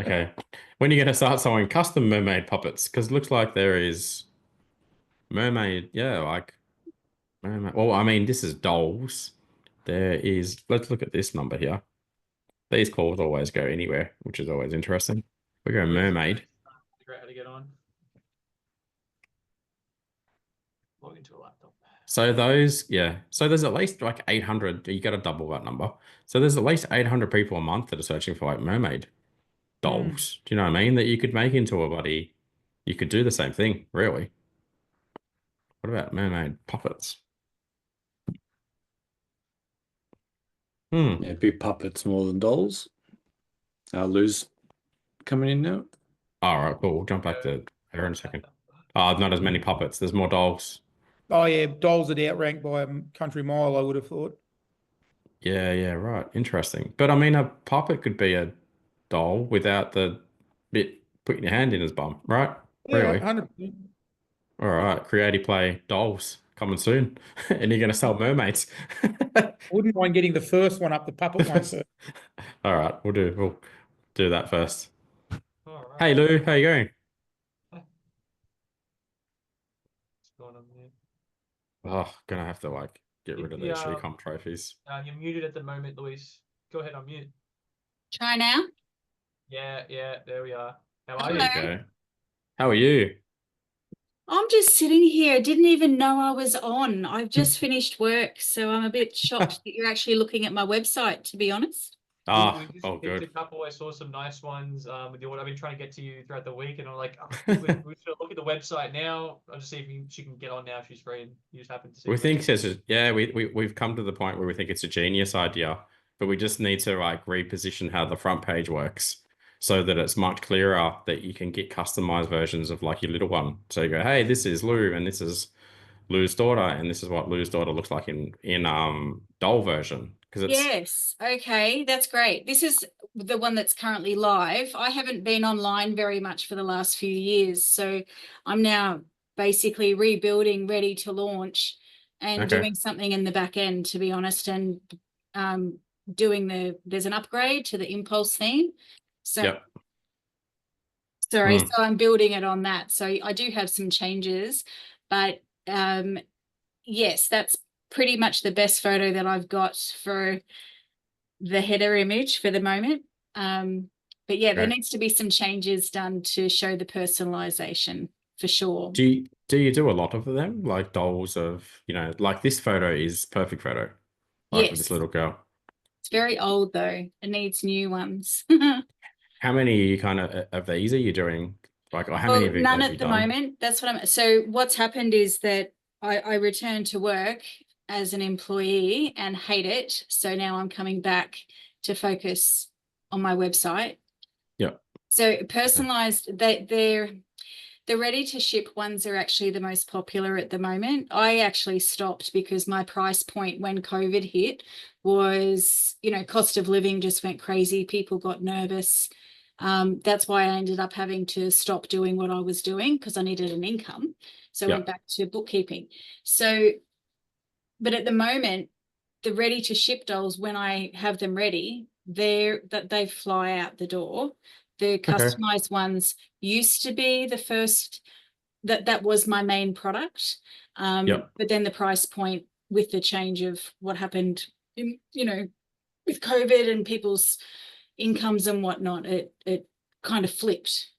Okay. When are you going to start selling custom mermaid puppets? Because it looks like there is mermaid, like mermaid. Well, I mean, this is dolls. Let's look at this number here. These calls always go anywhere, which is always interesting. We go mermaid. Figure out how to get on. Log into a laptop. So so there's at least like 800, you got to double that number. So there's at least 800 people a month that are searching for like mermaid dolls. Do you know what I mean? That you could make into you could do the same thing, really. What about mermaid puppets? Maybe puppets more than dolls. Lou's coming in now. All right, cool. We'll jump back to her in a second. Not as many puppets. There's more dolls. Oh yeah, dolls are outranked by a country mile, I would have thought. Yeah, right. Interesting. But I mean, a puppet could be a doll without the bit putting your hand in his bum, right? Yeah, Really? 100%. All right. Creative Play dolls coming soon. And you're going to sell mermaids. Wouldn't mind getting the first one up, the puppet one first. All right. We'll do that first. All right. Hey, Lou. How you going? What's going on there? Oh, gonna have to like get rid of these Yeah. Shecom trophies. You're muted at the moment, Luis. Go ahead, unmute. Try now. Yeah, there we are. How are There you? you go. How are you? I'm just sitting here. Didn't even know I was on. I've just finished work, so I'm a bit shocked that you're actually looking at my website, to be honest. We just Oh, picked good. a couple. I saw some nice ones. With what I've been trying to get to you throughout the week, and I'm like, we should look at the website now. I'll just see if she can get on now if she's free. And you just happen to see. We the think website. we've come to the point where we think it's a genius idea, but we just need to like reposition how the front page works so that it's much clearer that you can get customized versions of like your little one. So you go, hey, this is Lou and this is Lou's daughter, and this is what Lou's daughter looks like in doll version. Because it's Yes. Okay, that's great. This is the one that's currently live. I haven't been online very much for the last few years, so I'm now basically rebuilding, ready to launch, and Okay. doing something in the back end, to be honest, and there's an upgrade to the Impulse theme. So Yep. sorry, so I'm building it on that. So I do have some changes, but yes, that's pretty much the best photo that I've got for the header image for the moment. But yeah, there needs to be some changes done to show the personalization for sure. Do you do a lot of them, like dolls of, like this photo is perfect photo, like with this Yes. little girl. It's very old though. It needs new ones. How many kind of these are you doing? Like, or how Well, many have you, none have you at the done? moment. That's what so what's happened is that I returned to work as an employee and hate it. So now I'm coming back to focus on my website. Yeah. So personalized, the ready to ship ones are actually the most popular at the moment. I actually stopped because my price point when COVID hit was, cost of living just went crazy. People got nervous. That's why I ended up having to stop doing what I was doing because I needed an income. So I went back to bookkeeping. So, but at the moment, the ready to ship dolls, when I have them ready, they fly out the door. The customized ones used to be the first, that was my main product. But then the price point with the change of what happened, with COVID and people's incomes and whatnot, it kind of flipped.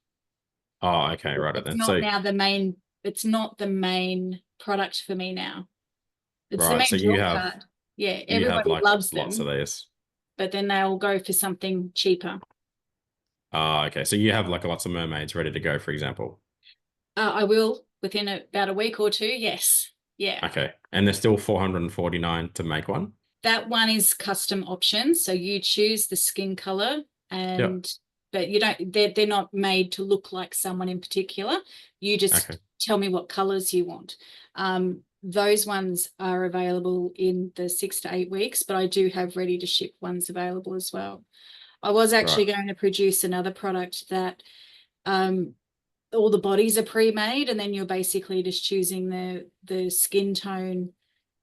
Oh, okay, right. It's Then not now it's not the main product for me now. It's the main draw card. Yeah, everybody like loves them. lots of these. But then they'll go for something cheaper. Oh, okay. So you have like lots of mermaids ready to go, for example. I will within about a week or two. Yes. Yeah. Okay. And they're still $449 to make one? That one is custom options. So you choose the skin color but you don't, they're not made to look like someone in particular. You just tell me what colors you want. Those ones are available in the 6 to 8 weeks, but I do have ready to ship ones available as well. I was actually going to produce another product that all the bodies are pre-made, and then you're basically just choosing the skin tone,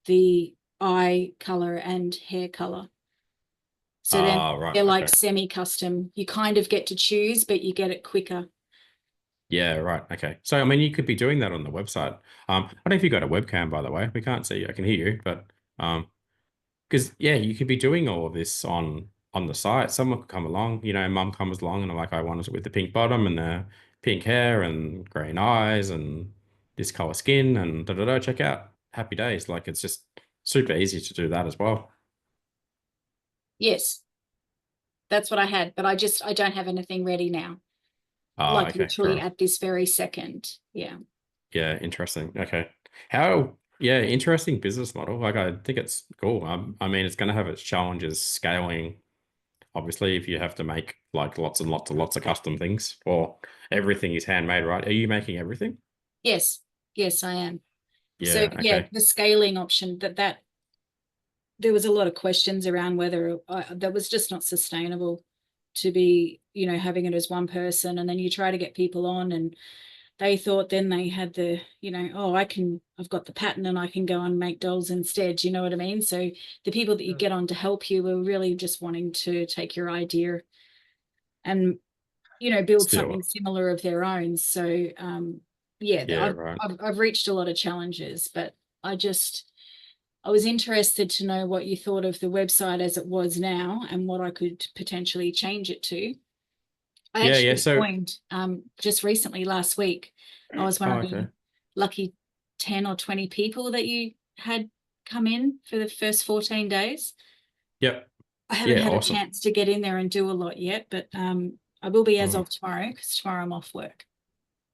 the eye color, and hair color. So then they're like semi-custom. You kind of get to choose, but you get it quicker. Yeah, right. Okay. So, I mean, you could be doing that on the website. I don't know if you got a webcam, by the way. We can't see you. I can hear you, but because you could be doing all of this on the site. Someone could come along, mum comes along and I'm like, I want it with the pink bottom and the pink hair and green eyes and this color skin and check out. Happy days. Like, it's just super easy to do that as well. Yes. That's what I had, but I don't have anything ready now. Like literally at this very second. Yeah. Yeah, interesting. Okay. Interesting business model. Like, I think it's cool. I mean, it's going to have its challenges scaling. Obviously, if you have to make like lots and lots of custom things, or everything is handmade, right? Are you making everything? Yes. Yes, I am. So Yeah, yeah, okay. the scaling option that there was a lot of questions around whether that was just not sustainable to be, you know, having it as one person, and then you try to get people on and they thought then they had the, you know, oh, I've got the pattern and I can go and make dolls instead. You know what I mean? So the people that you get on to help you were really just wanting to take your idea and, you know, build something similar of their own. So Yeah, right. I've reached a lot of challenges, but I was interested to know what you thought of the website as it was now and what I could potentially change it to. I actually joined just recently last week. I was one of the lucky 10 or 20 people that you had come in for the first 14 days. Yep. I haven't had a chance to get in there and do a lot yet, but I will be as of tomorrow, because tomorrow I'm off work.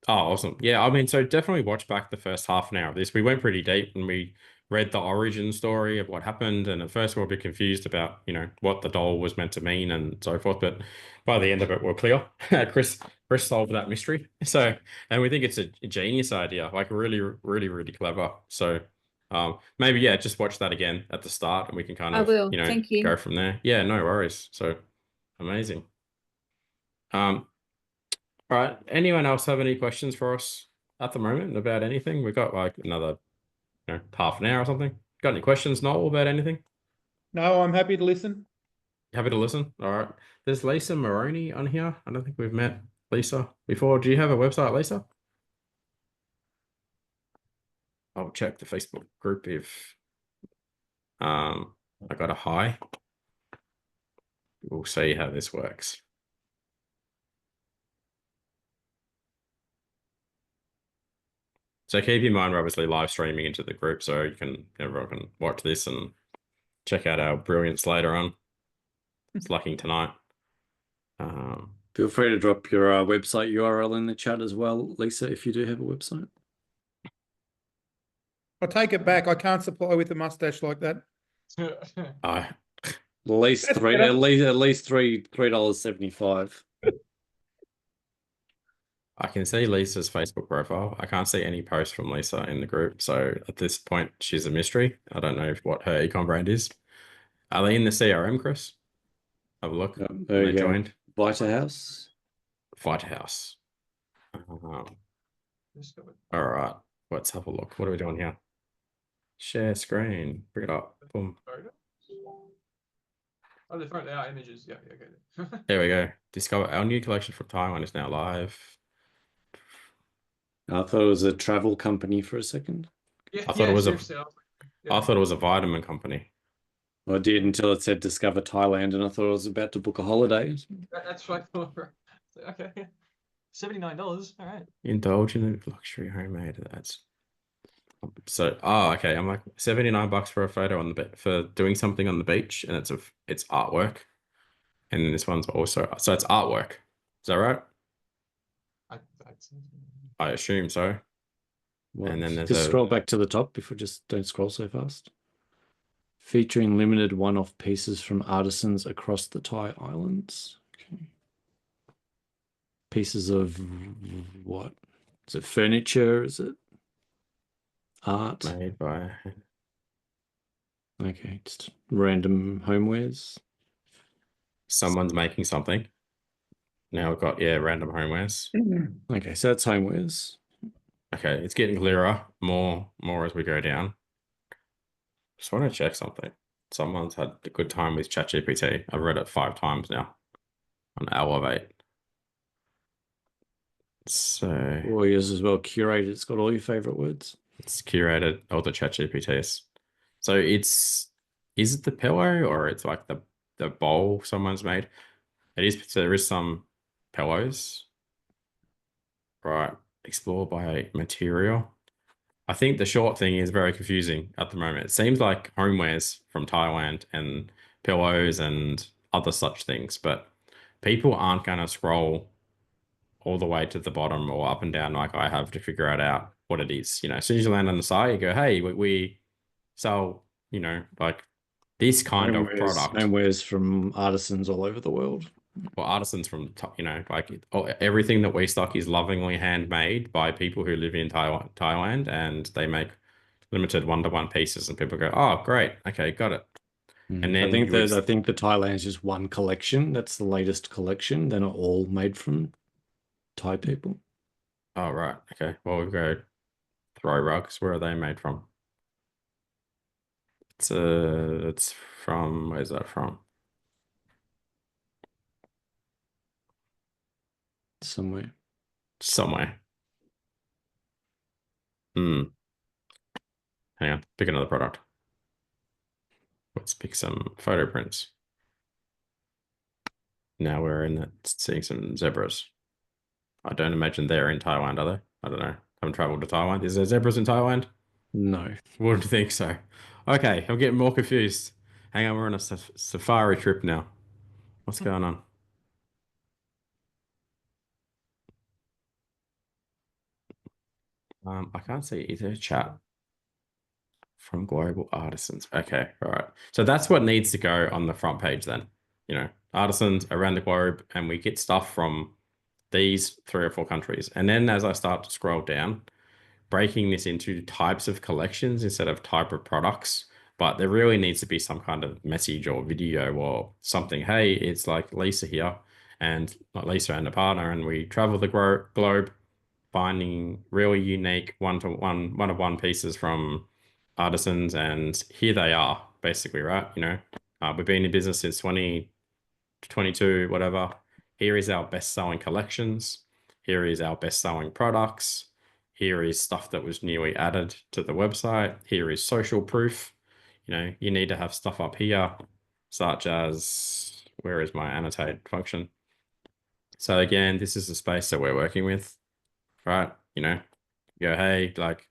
Oh, awesome. Yeah, I mean, so definitely watch back the first half an hour of this. We went pretty deep and we read the origin story of what happened. And at first we were a bit confused about, you know, what the doll was meant to mean and so forth. But by the end of it, we're clear. Chris solved that mystery. So, and we think it's a genius idea, like really, really, really clever. So maybe, yeah, just watch that again at the start and we can kind of, you know, Thank you. go from there. Yeah, no worries. So amazing. All right. Anyone else have any questions for us at the moment about anything? We've got like another, you know, half an hour or something. Got any questions, Noel, about anything? No, I'm happy to listen. Happy to listen. All right. There's Lisa Maroney on here. I don't think we've met Lisa before. Do you have a website, Lisa? I'll check the Facebook group if I got a hi. We'll see how this works. So keep in mind, we're obviously live streaming into the group, so everyone can watch this and check out our brilliance later on. It's lacking tonight. Feel free to drop your website URL in the chat as well, Lisa, if you do have a website. I take it back. I can't supply with a mustache like that. At least $3.75. I can see Lisa's Facebook profile. I can't see any posts from Lisa in the group. So at this point, she's a mystery. I don't know what her ecom brand is. Are they in the CRM, Chris? Have a look. There you go. Joined. Vitahouse. Vitahouse. All right. Let's have a look. What are we doing here? Share screen. Bring it up. Boom. Oh, they are images. Yeah, okay. There we go. Discover our new collection from Taiwan is now live. I thought it was a travel company for a second. Yeah, I thought it was I thought it was a vitamin company. I did until it said Discover Thailand, and I thought I was about to book a holiday. That's what I thought. Okay, $79. All right. Indulge in the luxury homemade. That's so. Oh, okay. I'm like $79 for a photo on the for doing something on the beach, and it's artwork. And then this one's also so it's artwork. Is that right? I assume so. Well, and then there's just scroll back to the top before. Just don't scroll so fast. Featuring limited one-off pieces from artisans across the Thai islands. Okay. Pieces of what? Is it furniture? Is it art? Made by. Okay, just random homewares. Someone's making something. Now we've got random homewares. Okay, so that's homewares. Okay, it's getting clearer, more as we go down. Just want to check something. Someone's had a good time with ChatGPT. I've read it 5 times now on Elevate. So yours as well, curated. It's got all your favorite words. It's curated all the ChatGPTs. So is it the pillow or it's like the bowl someone's made? It is. So there is some pillows. Right. Explore by material. I think the short thing is very confusing at the moment. It seems like homewares from Thailand and pillows and other such things, but people aren't going to scroll all the way to the bottom or up and down like I have to figure out what it is. You know, as soon as you land on the site, you go, hey, we sell, you know, like this kind of product. Homewares from artisans all over the world. Well, artisans from, you know, like everything that we stock is lovingly handmade by people who live in Thailand, and they make limited 1-to-1 pieces, and people go, "Oh, great, okay, got it." And then I think you would- I think the Thailand is just one collection. That's the latest collection. They're not all made from Thai people. Oh, right, okay. Well, we go throw rugs. Where are they made from? It's from, where's that from? Somewhere. Somewhere. Hang on, pick another product. Let's pick some photo prints. Now we're in it, seeing some zebras. I don't imagine they're in Taiwan, are they? I don't know. Haven't traveled to Taiwan. Is there zebras in Taiwan? No. Wouldn't think so. Okay, I'm getting more confused. Hang on, we're on a safari trip now. What's going on? I can't see either chat from global artisans. Okay, all right. So that's what needs to go on the front page then. You know, artisans around the globe, and we get stuff from these 3 or 4 countries. And then as I start to scroll down, breaking this into types of collections instead of type of products. But there really needs to be some kind of message or video or something. Hey, it's like Lisa here, and like Lisa and a partner, and we travel the globe finding really unique one-of-one pieces from artisans, and here they are, basically, right? You know, we've been in business since 2022, whatever. Here is our best-selling collections. Here is our best-selling products. Here is stuff that was newly added to the website. Here is social proof. You know, you need to have stuff up here, such as, where is my annotate function? So again, this is the space that we're working with, right? You know, you go, hey, like,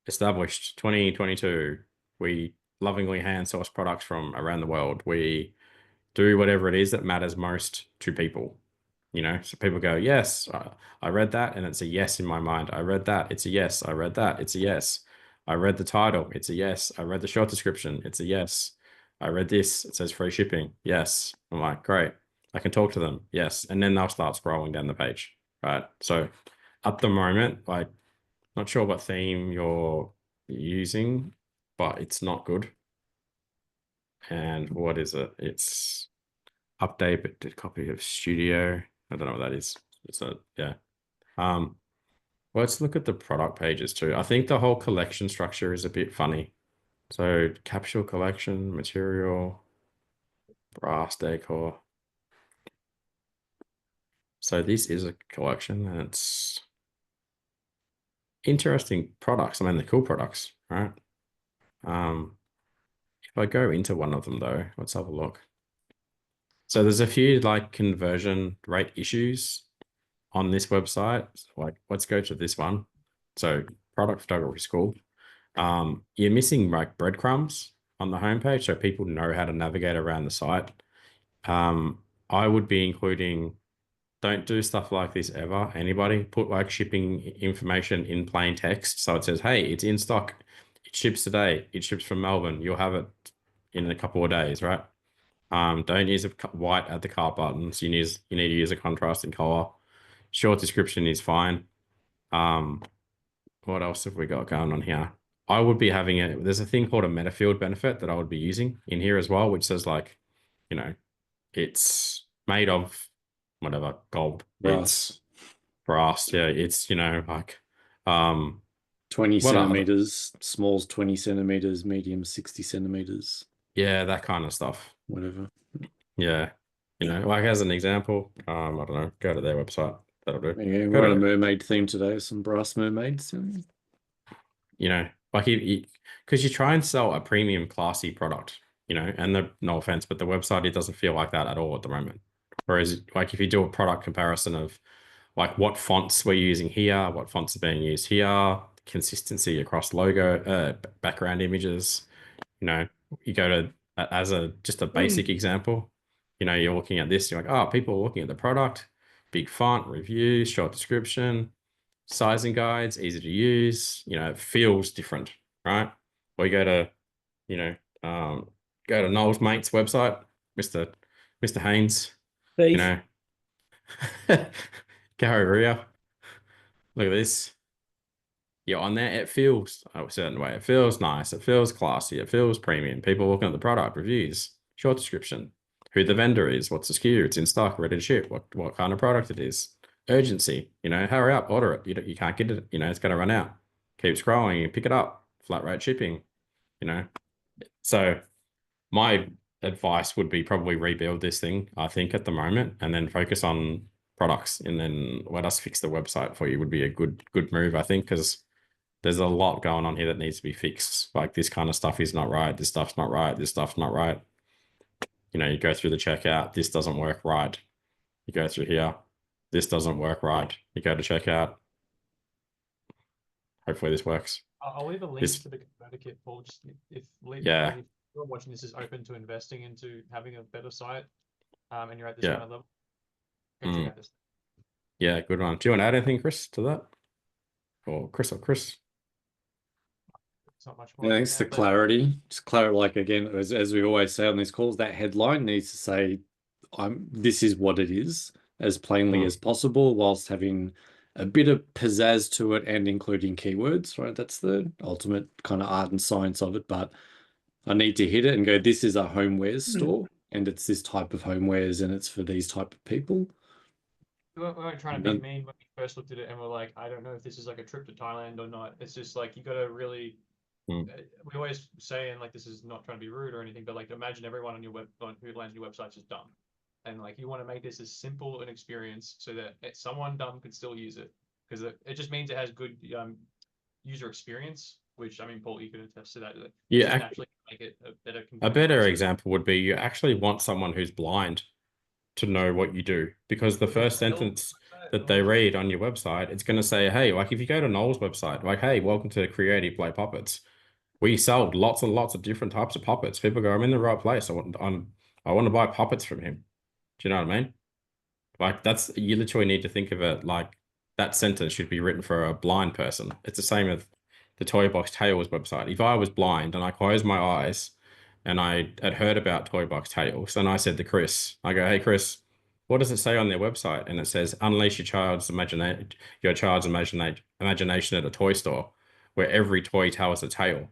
established 2022, we lovingly hand source products from around the world. We do whatever it is that matters most to people. You know, so people go, yes, I read that, and it's a yes in my mind. I read that, it's a yes. I read that, it's a yes. I read the title, it's a yes. I read the short description, it's a yes. I read this, it says free shipping, yes. I'm like, great, I can talk to them, yes. And then they'll start scrolling down the page, right? So at the moment, like, not sure what theme you're using, but it's not good. And what is it? It's update, but did copy of studio. I don't know what that is. It's a, yeah. Let's look at the product pages too. I think the whole collection structure is a bit funny. So capsule collection, material, brass decor. So this is a collection, and it's interesting products. I mean, they're cool products, right? If I go into one of them though, let's have a look. So there's a few like conversion rate issues on this website. Like, let's go to this one. So product photography school. You're missing like breadcrumbs on the homepage, so people know how to navigate around the site. I would be including, don't do stuff like this ever. Anybody put like shipping information in plain text. So it says, hey, it's in stock. It ships today. It ships from Melbourne. You'll have it in a couple of days, right? Don't use a white at the cart buttons. You need to use a contrasting color. Short description is fine. What else have we got going on here? I would be having there's a thing called a meta field benefit that I would be using in here as well, which says like, you know, it's made of whatever, gold, Brass. brass. Yeah, it's, you know, like 20 what other- centimeters, small's 20 centimeters, medium 60 centimeters, yeah, that kind of stuff. whatever. Yeah. You know, like as an example, I don't know, go to their website. That'll do. Yeah, Go we're on to- a mermaid theme today, some brass mermaids. You know, like because you try and sell a premium classy product, you know, and no offense, but the website, it doesn't feel like that at all at the moment. Whereas like if you do a product comparison of like what fonts we're using here, what fonts are being used here, consistency across logo, background images, you know, you go to as just a basic example, you know, you're looking at this, you're like, oh, people are looking at the product, big font, reviews, short description, sizing guides, easy to use, you know, it feels different, right? Or you go to, you know, go to Noel's mate's website, Mr. Haynes, you know, Gary Ria. Look at this. you're on there, it feels a certain way. It feels nice. It feels classy. It feels premium. People looking at the product, reviews, short description, who the vendor is, what's the SKU, it's in stock, ready to ship, what kind of product it is, urgency, hurry up, order it. You can't get it, it's going to run out. Keep scrolling, pick it up, flat rate shipping, So my advice would be probably rebuild this thing, I think, at the moment, and then focus on products, and then let us fix the website for you would be a good move, I think, because there's a lot going on here that needs to be fixed. Like this kind of stuff is not right. This stuff's not right. This stuff's not right. You go through the checkout. This doesn't work right. You go through here. This doesn't work right. You go to checkout. Hopefully this works. I'll leave a link to the converter kit, Paul. Just if you're watching this is open to investing into having a better site, and you're at this kind of level, go check out this. Yeah, good one. Do you want to add anything, Chris, to that? Or Chris? Not much more. Thanks for clarity. Just clarify, like again, as we always say on these calls, that headline needs to say, this is what it is, as plainly as possible, whilst having a bit of pizzazz to it and including keywords, right? That's the ultimate kind of art and science of it. But I need to hit it and go, this is a homewares store, and it's this type of homewares, and it's for these type of people. We weren't trying to be mean when we first looked at it, and we're like, I don't know if this is like a trip to Thailand or not. It's just like, you got to really, we always say, and like, this is not trying to be rude or anything, but like, imagine everyone on your who lands on your website is dumb. And like, you want to make this as simple an experience so that someone dumb could still use it, because it just means it has good user experience, which, I mean, Paul, you could attest to that. Yeah, actually make it a better example would be you actually want someone who's blind to know what you do, because the first sentence that they read on your website, it's going to say, hey, like if you go to Noel's website, like, hey, welcome to Creative Play Puppets. We sold lots and lots of different types of puppets. People go, I'm in the right place. I want to buy puppets from him. Do you know what I mean? Like you literally need to think of it like that sentence should be written for a blind person. It's the same with the Toy Box Tales website. If I was blind and I closed my eyes and I had heard about Toy Box Tales, and I said to Chris, I go, hey, Chris, what does it say on their website? And it says, unleash your child's imagination at a toy store where every toy tells a tale.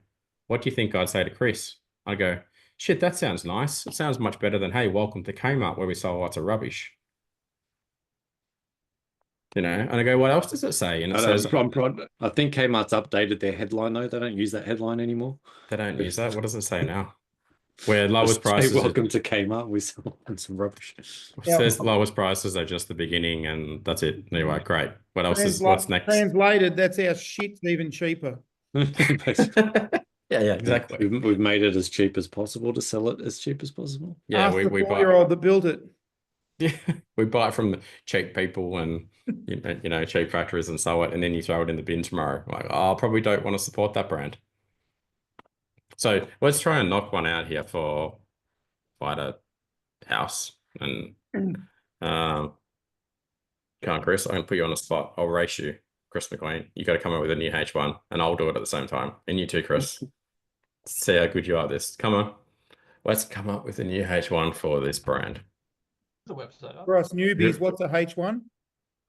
What do you think I'd say to Chris? I go, shit, that sounds nice. It sounds much better than, hey, welcome to Kmart where we sell lots of rubbish. And I go, what else does it say? And it says, I think Kmart's updated their headline though. They don't use that headline anymore. They don't use that. What does it say now? Where lowest prices. Welcome to Kmart. We sell some rubbish. It says lowest prices are just the beginning, and that's it. Anyway, great. What else what's next? Translated, that's our shit's even cheaper. Yeah, exactly. We've made it as cheap as possible to sell it as cheap as possible. Yeah, Ask the 4-year-old that built it. Yeah, we buy it from cheap people and cheap factories and sell it, and then you throw it in the bin tomorrow. Like, I probably don't want to support that brand. So let's try and knock one out here for Fighter House. And come on, Chris, I'm gonna put you on the spot. I'll race you, Chris McLean. You got to come up with a new H1, and I'll do it at the same time. And you too, Chris. See how good you are at this. Come on, let's come up with a new H1 for this brand. The website up. For us newbies, what's a H1?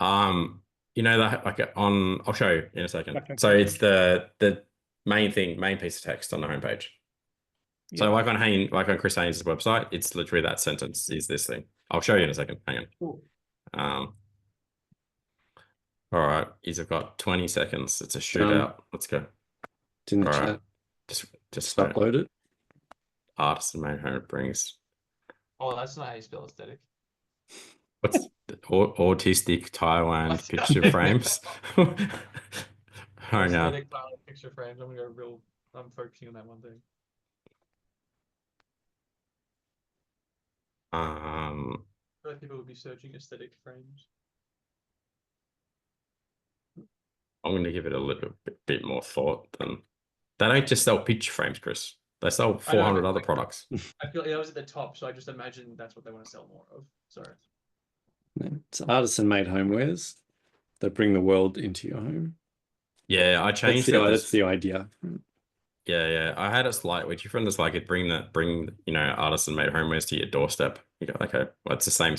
That like I'll show you in a second. Okay. So it's the main piece of text on the homepage. Yeah. So like on Chris Haynes' website, it's literally that sentence is this thing. I'll show you in a second. Hang on. Cool. All right, he's got 20 seconds. It's a shootout. Let's go. It's in the chat. Right. Just upload it. Artisan made home brings. Oh, that's not how you spell aesthetic. What's autistic Thailand picture frames? Hang on. Picture frames. I'm focusing on that one thing. I feel like people would be searching aesthetic frames. I'm going to give it a little bit more thought than. They don't just sell picture frames, Chris. They sell 400 other products. I feel like that was at the top, so I just imagine that's what they want to sell more of. Sorry. It's artisan made homewares that bring the world into your home. Yeah, I changed it. That's the idea. Yeah. I had it slightly different. It's like it bring artisan made homewares to your doorstep. You go, okay, well, it's the same.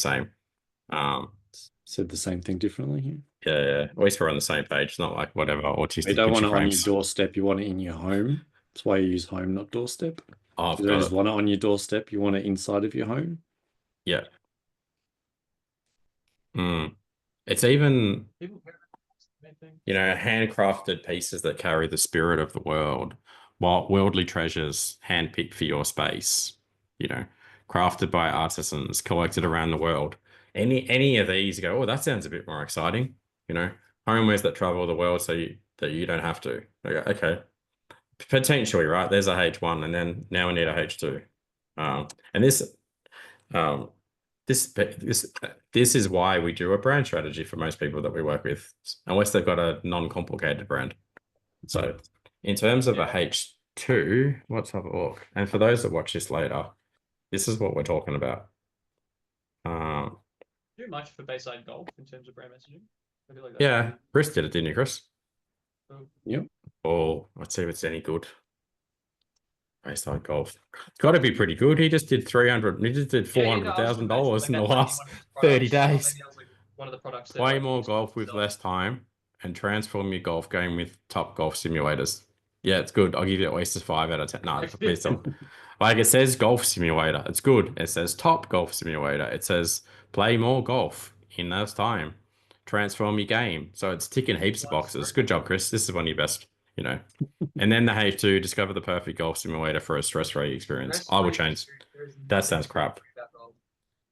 Said the same thing differently here. Yeah. At least we're on the same page. It's not like whatever autistic You don't want picture it on your frames. doorstep. You want it in your home. That's why you use home, not doorstep. Oh, I've You don't got just it. want it on your doorstep. You want it inside of your home. Yeah. It's even, handcrafted pieces that carry the spirit of the world, while worldly treasures handpicked for your space, crafted by artisans, collected around the world. Any of these go, oh, that sounds a bit more exciting, homewares that travel the world so that you don't have to. Okay. Potentially, right? There's a H1, and then now we need a H2. And this is why we do a brand strategy for most people that we work with, unless they've got a non-complicated brand. So in terms of a H2, let's have a look. And for those that watch this later, this is what we're talking about. Do much for Bayside Golf in terms of brand messaging? I feel like Yeah, Chris did it, didn't you, Chris? Yep. Oh, let's see if it's any good. Bayside Golf. It's got to be pretty good. He just did $400,000 in the last 30 days. One of the products. Play more golf with less time and transform your golf game with top golf simulators. Yeah, it's good. I'll give you at least a 5 out of 10. No, please don't. Like, it says golf simulator. It's good. It says top golf simulator. It says play more golf in less time. Transform your game. So it's ticking heaps of boxes. Good job, Chris. This is one of your best, And then the H2, discover the perfect golf simulator for a stress-free experience. I will change. That sounds crap.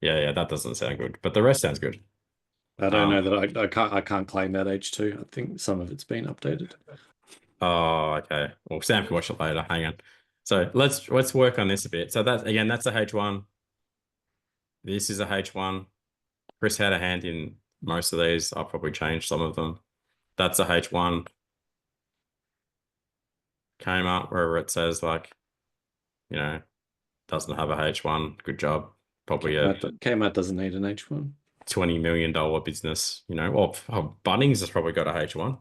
Yeah, that doesn't sound good. But the rest sounds good. I don't know that I can't claim that H2. I think some of it's been updated. Oh, okay. Well, Sam can watch it later. Hang on. So let's work on this a bit. So that's a H1. This is a H1. Chris had a hand in most of these. I'll probably change some of them. That's a H1. Came up wherever it says doesn't have a H1. Good job. Probably Kmart doesn't need an H1. $20 million business, Well, Bunnings has probably got a H1.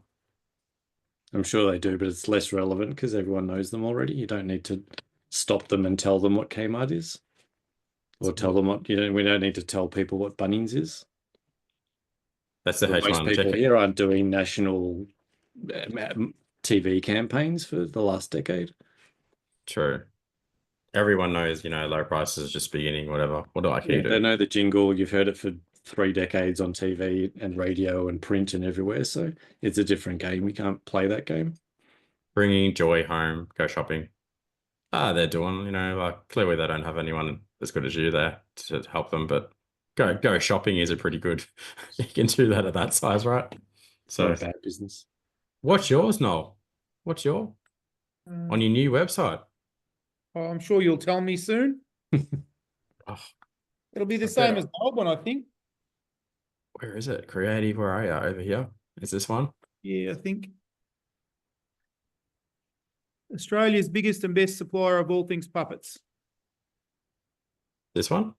I'm sure they do, but it's less relevant because everyone knows them already. You don't need to stop them and tell them what Kmart is, or tell them what we don't need to tell people what Bunnings is. That's the H1. Most people here aren't doing national TV campaigns for the last decade. True. Everyone knows, low prices is just beginning, whatever. What do I do? They know the jingle. You've heard it for 3 decades on TV and radio and print and everywhere. So it's a different game. We can't play that game. Bringing joy home, go shopping. They're doing, clearly they don't have anyone as good as you there to help them, but go shopping is a pretty good, you can do that at that size, right? So not a bad business. What's yours, Noel? What's your on your new website? Oh, I'm sure you'll tell me soon. It'll be the same as the old one, I think. Where is it? Creative, where are you? Over here. Is this one? Yeah, I think. Australia's biggest and best supplier of all things puppets. This one?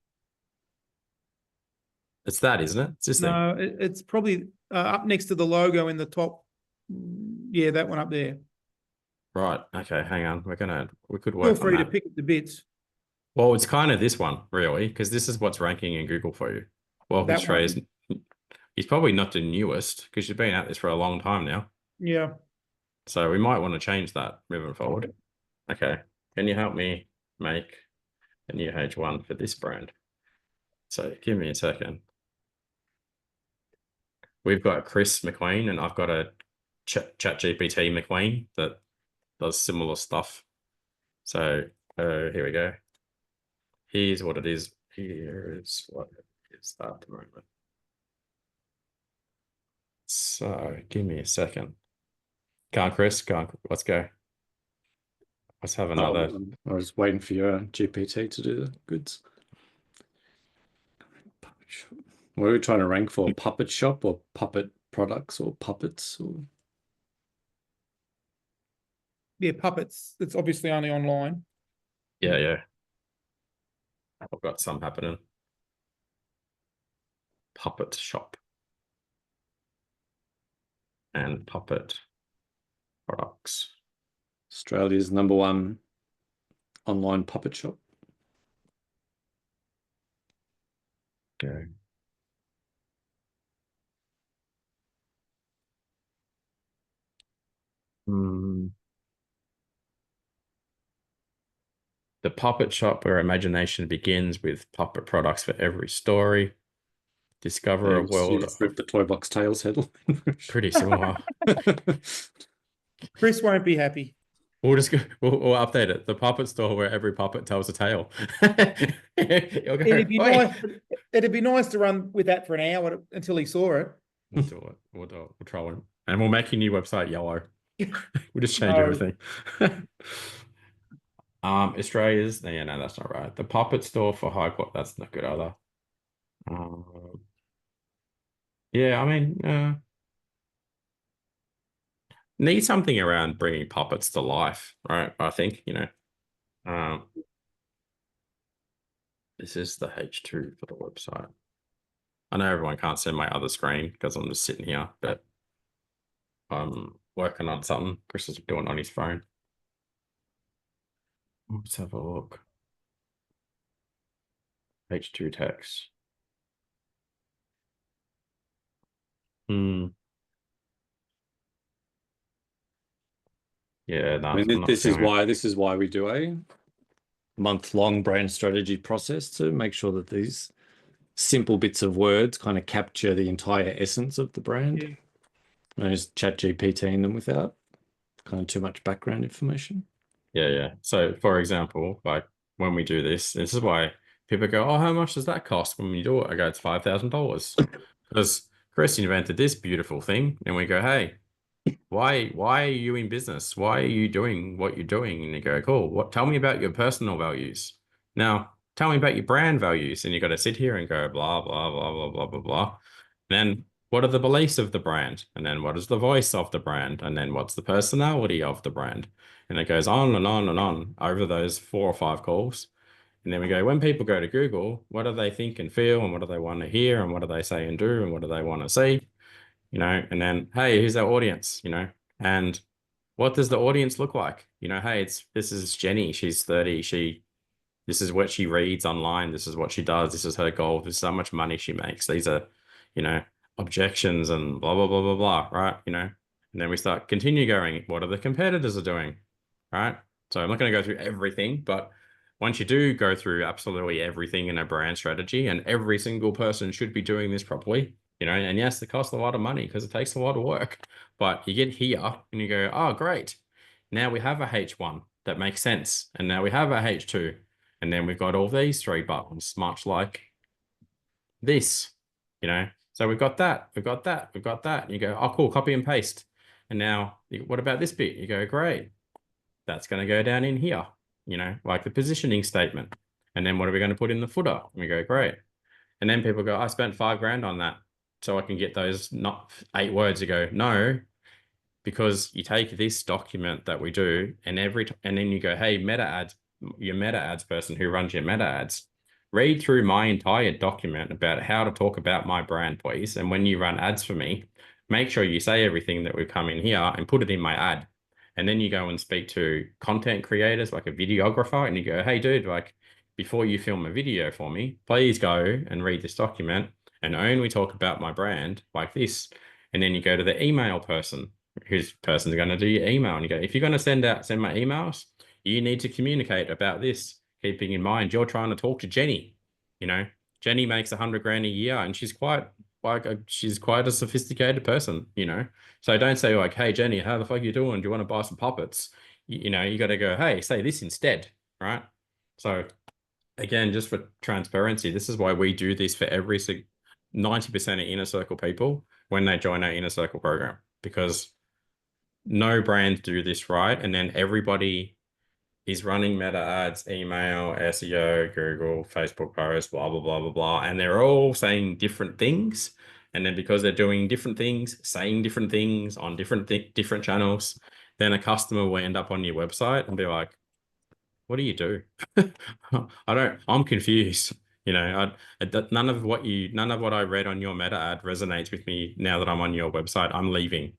It's that, isn't it? It's this thing. No, it's probably up next to the logo in the top. Yeah, that one up there. Right. Okay, hang on. We could work Feel free on to pick it to bits. Well, it's kind of this one, really, because this is what's ranking in Google for you. Well, Australia's, he's probably not the newest, because you've been at this for a long time now. Yeah. So we might want to change that moving forward. Okay. Can you help me make a new H1 for this brand? So give me a second. We've got Chris McQueen, and I've got a ChatGPT McQueen that does similar stuff. So here we go. Here's what it is. Here's what it is at the moment. So give me a second. Go on, Chris. Go on. Let's go. Let's have another. I was waiting for your GPT to do the goods. What are we trying to rank for? Puppet shop or puppet products or puppets? Or... Yeah, puppets. It's obviously only online. Yeah. I've got some happening. Puppet shop. And puppet products. Australia's #1 online puppet shop. Go. The puppet shop where imagination begins with puppet products for every story. Discover a world of the Toy Box Tales headline. Pretty similar. Chris won't be happy. We'll just go, we'll update it. The puppet store where every puppet tells a tale. It'd be nice to run with that for an hour until he saw it. We'll do it. We'll do it. We'll troll him. And we'll make your new website yellow. We'll just change everything. Australia's, yeah, no, that's not right. The puppet store for high quality, that's not good either. Yeah, I mean, need something around bringing puppets to life, right? I think, you know, this is the H2 for the website. I know everyone can't see my other screen because I'm just sitting here, but I'm working on something. Chris is doing it on his phone. Let's have a look. H2 text. Yeah, no, I mean, this is why we do a month-long brand strategy process, to make sure that these simple bits of words kind of capture the entire essence of the brand. Yeah. And just chat GPTing them without kind of too much background information. Yeah. So, for example, like when we do this is why people go, "Oh, how much does that cost?" When we do it, I go, "It's $5,000," because Chris invented this beautiful thing, and we go, "Hey, why are you in business? Why are you doing what you're doing?" And you go, "Cool. Tell me about your personal values. Now, tell me about your brand values." And you got to sit here and go, blah blah blah blah blah blah blah. Then, what are the beliefs of the brand? And then, what is the voice of the brand? And then, what's the personality of the brand? And it goes on and on and on over those 4 or 5 calls. And then we go, when people go to Google, what do they think and feel, and what do they want to hear, and what do they say and do, and what do they want to see? You know, and then, hey, who's our audience? You know, and what does the audience look like? You know, hey, this is Jenny. She's 30. This is what she reads online. This is what she does. This is her goal. This is how much money she makes. These are, you know, objections and blah, blah, blah, blah, blah, right? You know, and then we start continue going, what are the competitors are doing, right? So I'm not going to go through everything, but once you do go through absolutely everything in a brand strategy, and every single person should be doing this properly, you know, and yes, it costs a lot of money because it takes a lot of work, but you get here and you go, oh, great. Now we have a H1 that makes sense. And now we have a H2. And then we've got all these 3 buttons, much like this, you know. So we've got that, we've got that, we've got that. And you go, oh, cool, copy and paste. And now, what about this bit? You go, great. That's going to go down in here, you know, like the positioning statement. And then what are we going to put in the footer? And we go, great. And then people go, I spent $5,000 on that, so I can get those not 8 words. You go, no, because you take this document that we do, and then you go, hey, meta ads, your meta ads person who runs your meta ads, read through my entire document about how to talk about my brand, please. And when you run ads for me, make sure you say everything that we've come in here and put it in my ad. And then you go and speak to content creators, like a videographer, and you go, hey, dude, like, before you film a video for me, please go and read this document and only talk about my brand like this. And then you go to the email person, whose person's going to do your email, and you go, if you're going to send my emails, you need to communicate about this, keeping in mind you're trying to talk to Jenny. You know, Jenny makes $100,000 a year, and she's quite a sophisticated person, you know. So don't say like, hey, Jenny, how the fuck are you doing? Do you want to buy some puppets? You know, you got to go, hey, say this instead, right? So again, just for transparency, this is why we do this for every 90% of Inner Circle people when they join our Inner Circle program, because no brands do this right. And then everybody is running meta ads, email, SEO, Google, Facebook posts, blah, blah, blah, blah, blah. And they're all saying different things. And then because they're doing different things, saying different things on different channels, then a customer will end up on your website and be like, what do you do? I'm confused. You know, none of what I read on your meta ad resonates with me now that I'm on your website. I'm leaving.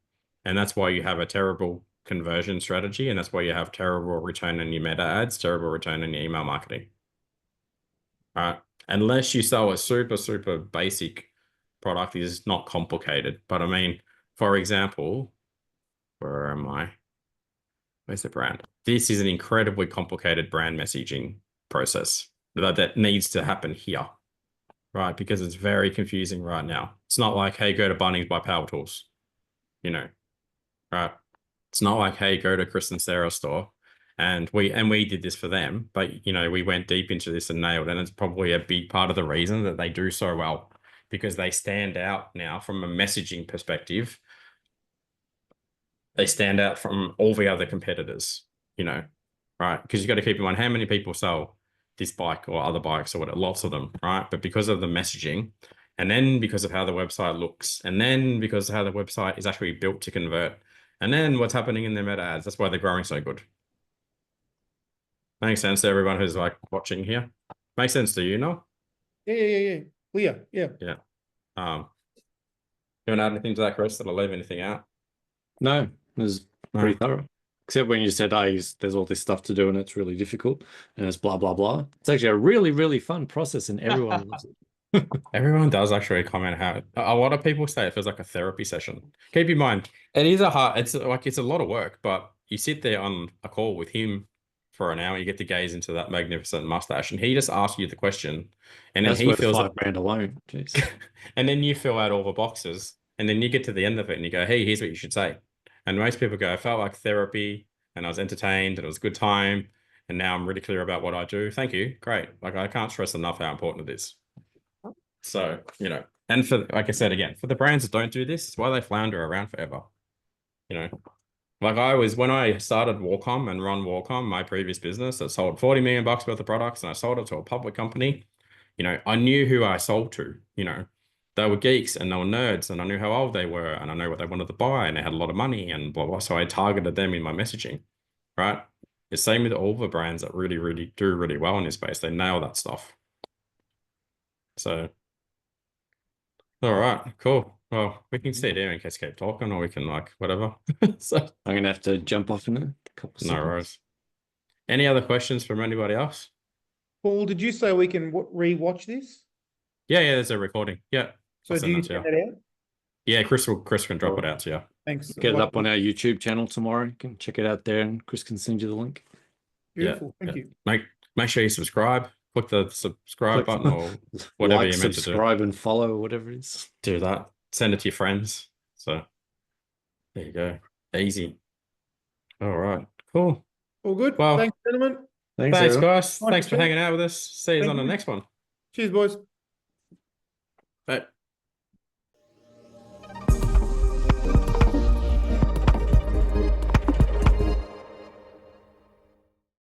And that's why you have a terrible conversion strategy. And that's why you have terrible return on your meta ads, terrible return on your email marketing. All right. Unless you sell a super, super basic product, it's not complicated. But I mean, for example, where am I? Where's the brand? This is an incredibly complicated brand messaging process that needs to happen here, right? Because it's very confusing right now. It's not like, hey, go to Bunnings, buy power tools, you know, right? It's not like, hey, go to Chris and Sarah's store. And we did this for them, but you know, we went deep into this and nailed it. And it's probably a big part of the reason that they do so well, because they stand out now from a messaging perspective. They stand out from all the other competitors, you know, right? Because you got to keep in mind how many people sell this bike or other bikes or whatever, lots of them, right? But because of the messaging, and then because of how the website looks, and then because of how the website is actually built to convert, and then what's happening in their meta ads, that's why they're growing so good. Makes sense to everyone who's like watching here? Makes sense to you, no? Yeah. Clear. Yeah. Yeah. You want to add anything to that, Chris? Did I leave anything out? No, it was pretty thorough. Except when you said, there's all this stuff to do and it's really difficult and it's blah, blah, blah. It's actually a really, really fun process and everyone loves it. Everyone does actually comment how a lot of people say it feels like a therapy session. Keep in mind, it's a lot of work, but you sit there on a call with him for an hour, you get to gaze into that magnificent mustache, and he just asks you the question, and then That's he worth fills $5,000 alone. Jeez. and then you fill out all the boxes, and then you get to the end of it and you go, hey, here's what you should say. And most people go, I felt like therapy and I was entertained and it was a good time. And now I'm really clear about what I do. Thank you. Great. Like, I can't stress enough how important it is. So, you know, and for, like I said, again, for the brands that don't do this, it's why they flounder around forever. You know, like when I started Warcom and run Warcom, my previous business that sold 40 million bucks worth of products, and I sold it to a public company, you know, I knew who I sold to, you know. They were geeks and they were nerds, and I knew how old they were, and I knew what they wanted to buy, and they had a lot of money and blah, blah. So I targeted them in my messaging, right? It's same with all the brands that really, really do really well in this space. They nail that stuff. So, all right, cool. Well, we can stay there in case keep talking, or we can like whatever. So I'm going to have to jump off in a couple of no seconds. worries. Any other questions from anybody else? Paul, did you say we can re-watch this? Yeah, there's a recording. Yeah. So do you send it out? Yeah, Chris can drop it out to you. Thanks. Get it up on our YouTube channel tomorrow. You can check it out there and Chris can send you the link. Beautiful. Thank you. Make sure you subscribe. Click the subscribe button or whatever you're meant to do. Subscribe and follow or whatever it is. Do that. Send it to your friends. So there you go. Easy. All right. Cool. All good. Well, thanks, gentlemen. Thanks, guys. Nice Thanks for to hanging out with us. See you on the next one. Cheers, boys.